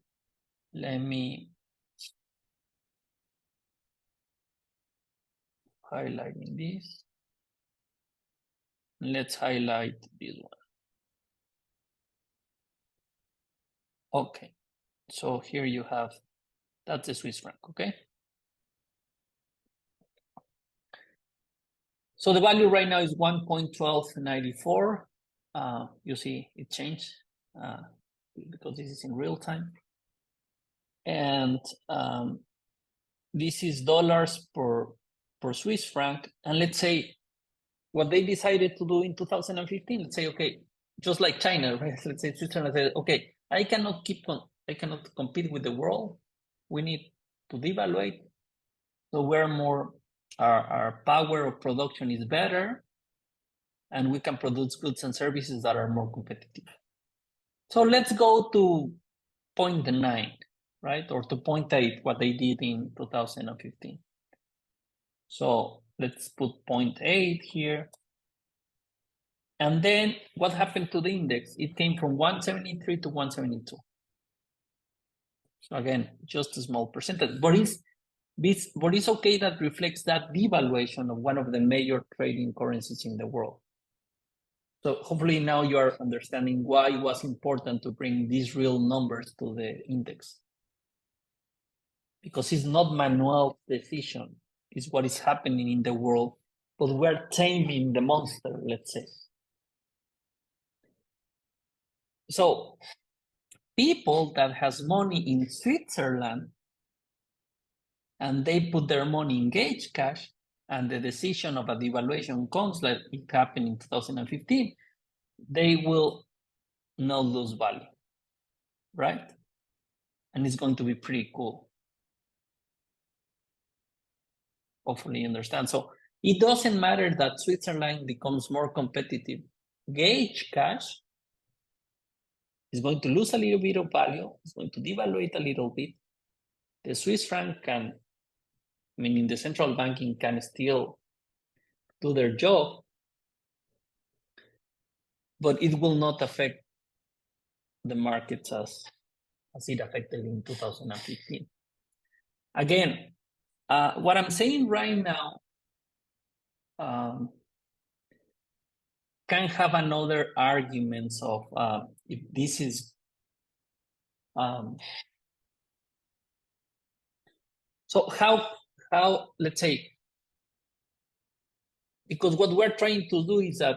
Let me highlight this. Let's highlight this one. Okay, so here you have, that's the Swiss franc, okay? So the value right now is 1.1294. You see it changed because this is in real time. And this is dollars per Swiss franc. And let's say what they decided to do in 2015, let's say, okay, just like China, right? Let's say Switzerland said, okay, I cannot compete with the world. we need to devaluate. So we're more, our power of production is better, and we can produce goods and services that are more competitive. So let's go to 0.9, right? Or to 0.8, what they did in 2015. So let's put 0.8 here. And then what happened to the index? It came from 173 to 172. So again, just a small percentage, but it's okay that reflects that devaluation of one of the major trading currencies in the world. So hopefully now you are understanding why it was important to bring these real numbers to the index. Because it's not Manuel's decision, it's what is happening in the world, but we're taming the monster, let's say. So people that has money in Switzerland and they put their money in GAUGECASH, and the decision of a devaluation comes like it happened in 2015, they will not lose value, right? And it's going to be pretty cool. Hopefully you understand. So it doesn't matter that Switzerland becomes more competitive. GAUGECASH is going to lose a little bit of value. It's going to devaluate a little bit. The Swiss franc can, meaning the central banking, can still do their job, but it will not affect the markets as it affected in 2015. Again, what I'm saying right now can have another arguments of if this is so how let's say, because what we're trying to do is that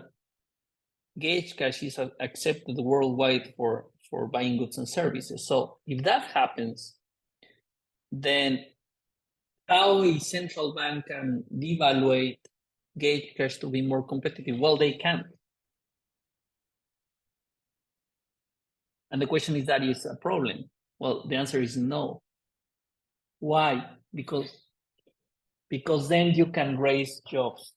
GAUGECASH is accepted worldwide for buying goods and services. So if that happens, then how a central bank can devaluate GAUGECASH to be more competitive? Well, they can't. And the question is, that is a problem? Well, the answer is no. Why? Because then you can raise jobs.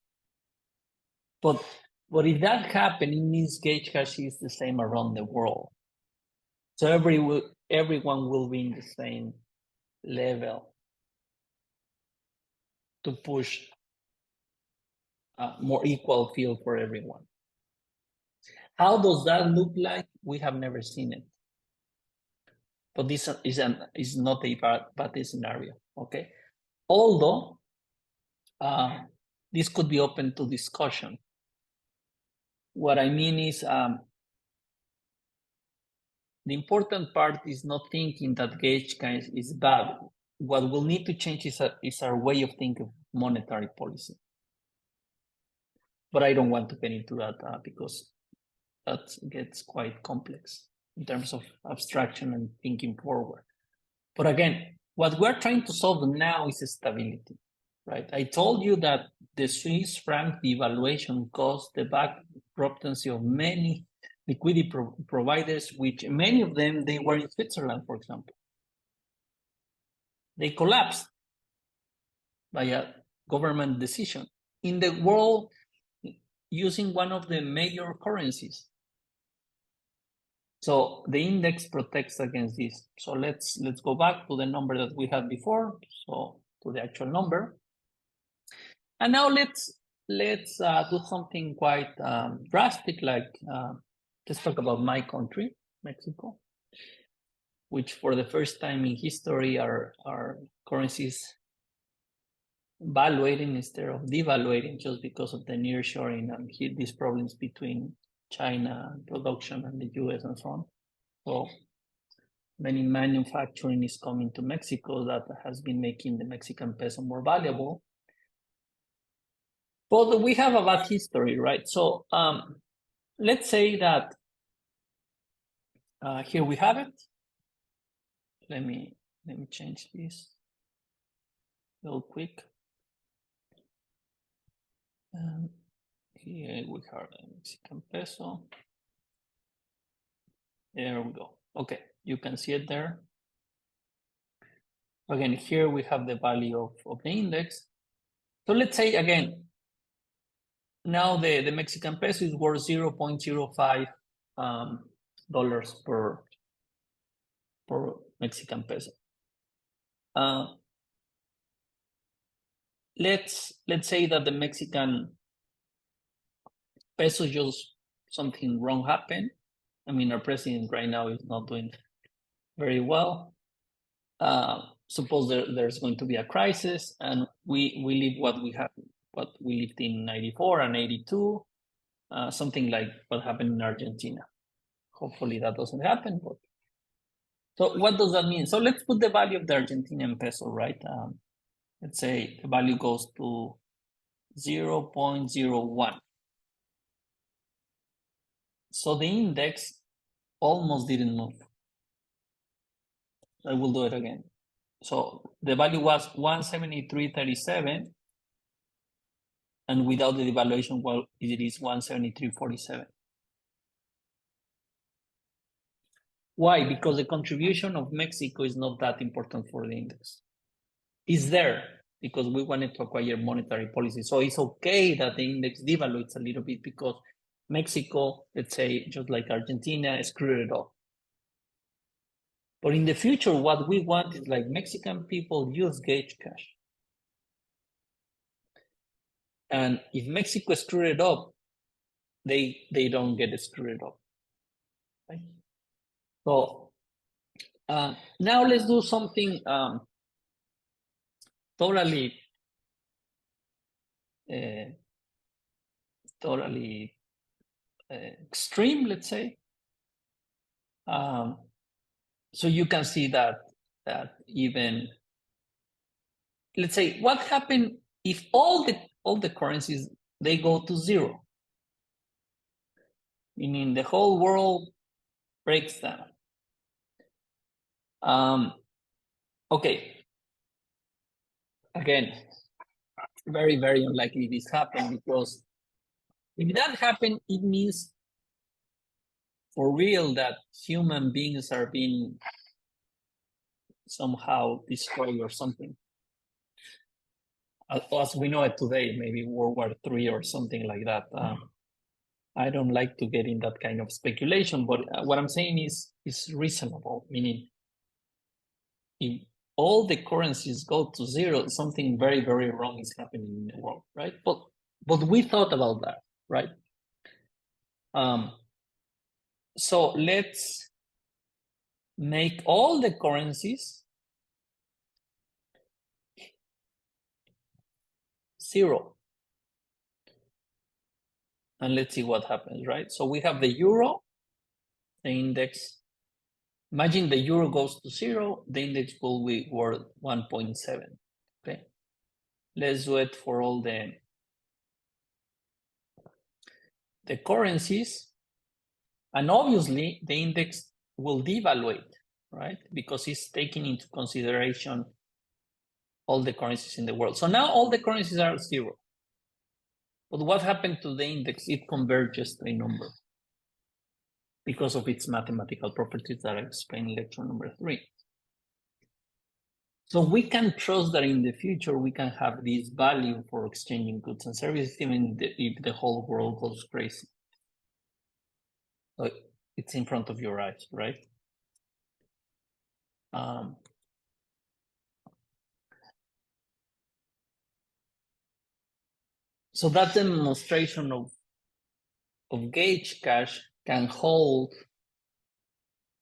But if that happens, it means GAUGECASH is the same around the world. So everyone will be in the same level to push a more equal field for everyone. How does that look like? We have never seen it. But this is not a bad scenario, okay? Although this could be open to discussion. What I mean is the important part is not thinking that GAUGECASH is bad. What will need to change is our way of thinking of monetary policy. But I don't want to get into that because that gets quite complex in terms of abstraction and thinking forward. But again, what we're trying to solve now is stability, right? I told you that the Swiss franc devaluation caused the bankruptcy of many liquidity providers, which many of them, they were in Switzerland, for example. They collapsed by a government decision in the world using one of the major currencies. So the index protects against this. So let's go back to the number that we had before. So to the actual number. And now let's do something quite drastic, like let's talk about my country, Mexico, which for the first time in history our currencies valuating instead of devaluating just because of the nearshoring and these problems between China production and the US and so on. So many manufacturing is coming to Mexico that has been making the Mexican peso more valuable. But we have a bad history, right? So let's say that here we have it. Let me change this real quick. Here we have the Mexican peso. There we go. Okay, you can see it there. Again, here we have the value of the index. So let's say again, now the Mexican peso is worth 0.05 dollars per Mexican peso. Let's say that the Mexican peso just something wrong happened. I mean, our president right now is not doing very well. Suppose there's going to be a crisis, and we live what we lived in 94 and 82, something like what happened in Argentina. Hopefully that doesn't happen. But so what does that mean? So let's put the value of the Argentinian peso, right? Let's say the value goes to 0.01. So the index almost didn't move. I will do it again. So the value was 173.37, and without the devaluation, well, it is 173.47. Why? Because the contribution of Mexico is not that important for the index. It's there because we wanted to acquire monetary policy. So it's okay that the index devaluates a little bit because Mexico, let's say, just like Argentina, screwed it up. But in the future, what we want is like Mexican people use GAUGECASH. And if Mexico screwed it up, they don't get screwed up. Right? So now let's do something totally extreme, let's say. So you can see that even, let's say, what happened if all the currencies they go to zero, meaning the whole world breaks down. Okay. Again, very, very unlikely this happened, because if that happened, it means for real that human beings are being somehow destroyed or something. As we know it today, maybe World War III or something like that. I don't like to get in that kind of speculation, but what I'm saying is reasonable, meaning if all the currencies go to zero, something very, very wrong is happening in the world, right? But we thought about that, right? So let's make all the currencies zero. And let's see what happens, right? So we have the euro, the index. Imagine the euro goes to zero, the index will be worth 1.7, okay? Let's do it for all the currencies. And obviously, the index will devaluate, right? Because it's taking into consideration all the currencies in the world. So now all the currencies are zero. But what happened to the index? It converges to a number because of its mathematical properties that I explained in lecture number 3. So we can trust that in the future, we can have this value for exchanging goods and services, even if the whole world goes crazy. So it's in front of your eyes, right? So that demonstration of GAUGECASH can hold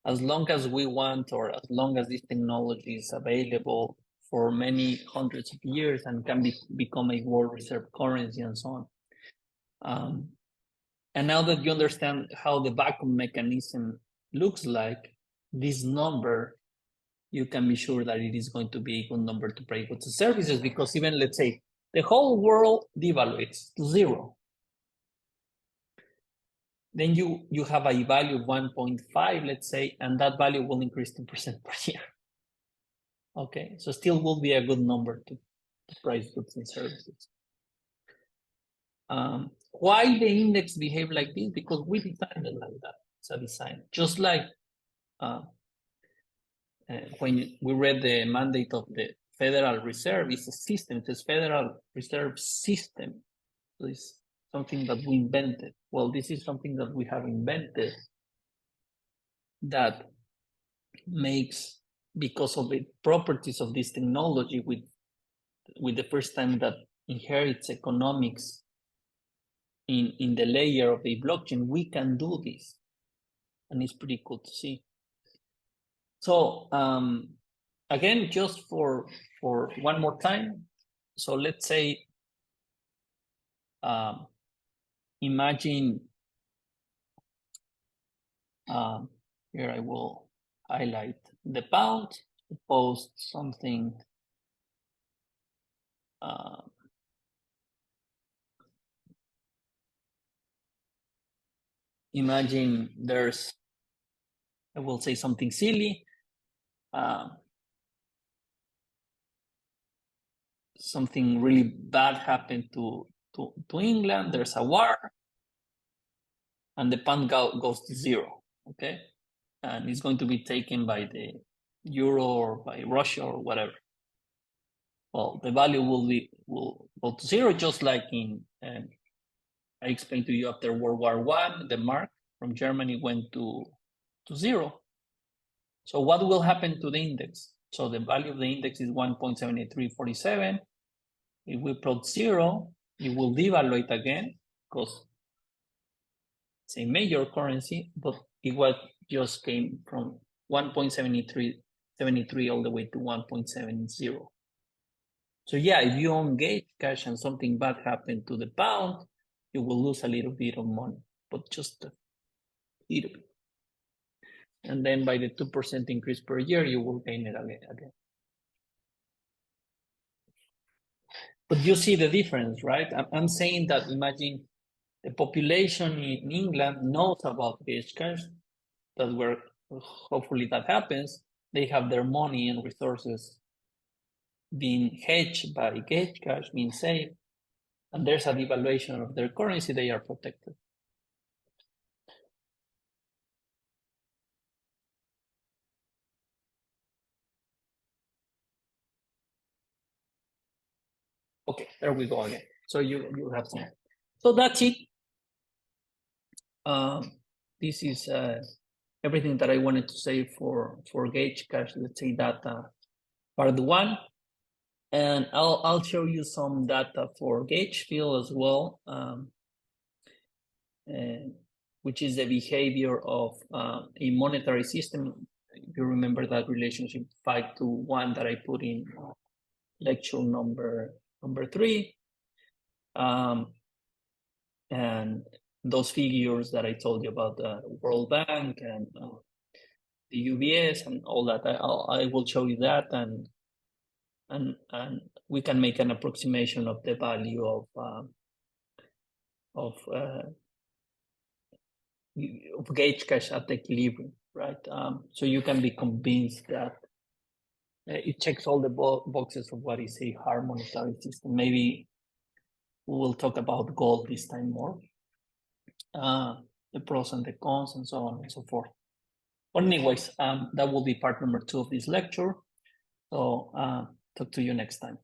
as long as we want, or as long as this technology is available for many hundreds of years and can become a world reserve currency and so on. And now that you understand how the vacuum mechanism looks like, this number, you can be sure that it is going to be a good number to pay goods and services, because even, let's say, the whole world devaluates to zero. Then you have a value of 1.5, let's say, and that value will increase 2% per year. Okay, so still will be a good number to price goods and services. Why the index behave like this? Because we designed it like that. It's a design. Just like when we read the mandate of the Federal Reserve, it's a system. It says Federal Reserve System. So it's something that we invented. Well, this is something that we have invented that makes, because of the properties of this technology, with the first time that inherits economics in the layer of the blockchain, we can do this, and it's pretty cool to see. So again, just for one more time, so let's say imagine here I will highlight the pound, post something imagine there's, I will say something silly. Something really bad happened to England. There's a war, and the pound goes to zero. Okay, and it's going to be taken by the euro or by Russia or whatever. Well, the value will go to zero, just like in I explained to you after World War I, the mark from Germany went to zero. So what will happen to the index? So the value of the index is 1.7347. If we plot zero, it will devaluate again because it's a major currency, but it was just came from 1.73 all the way to 1.70. So yeah, if you own GAUGECASH and something bad happened to the pound, you will lose a little bit of money, but just a little bit. And then by the 2% increase per year, you will gain it again. But you see the difference, right? I'm saying that imagine the population in England knows about GAUGECASH, that where hopefully that happens. They have their money and resources being hedged by GAUGECASH, being safe, and there's a devaluation of their currency, they are protected. Okay, there we go again. So you have some. So that's it. This is everything that I wanted to say for GAUGECASH. Let's say data part one, and I'll show you some data for GaugeFill as well, which is the behavior of a monetary system. If you remember that relationship 5-1 that I put in lecture number 3, and those figures that I told you about the World Bank and the UBS and all that, I will show you that, and we can make an approximation of the value of GaugeCash at equilibrium, right? So you can be convinced that it checks all the boxes of what is a hard monetary system. Maybe we will talk about gold this time more, the pros and the cons and so on and so forth. But anyways, that will be part number 2 of this lecture. So talk to you next time.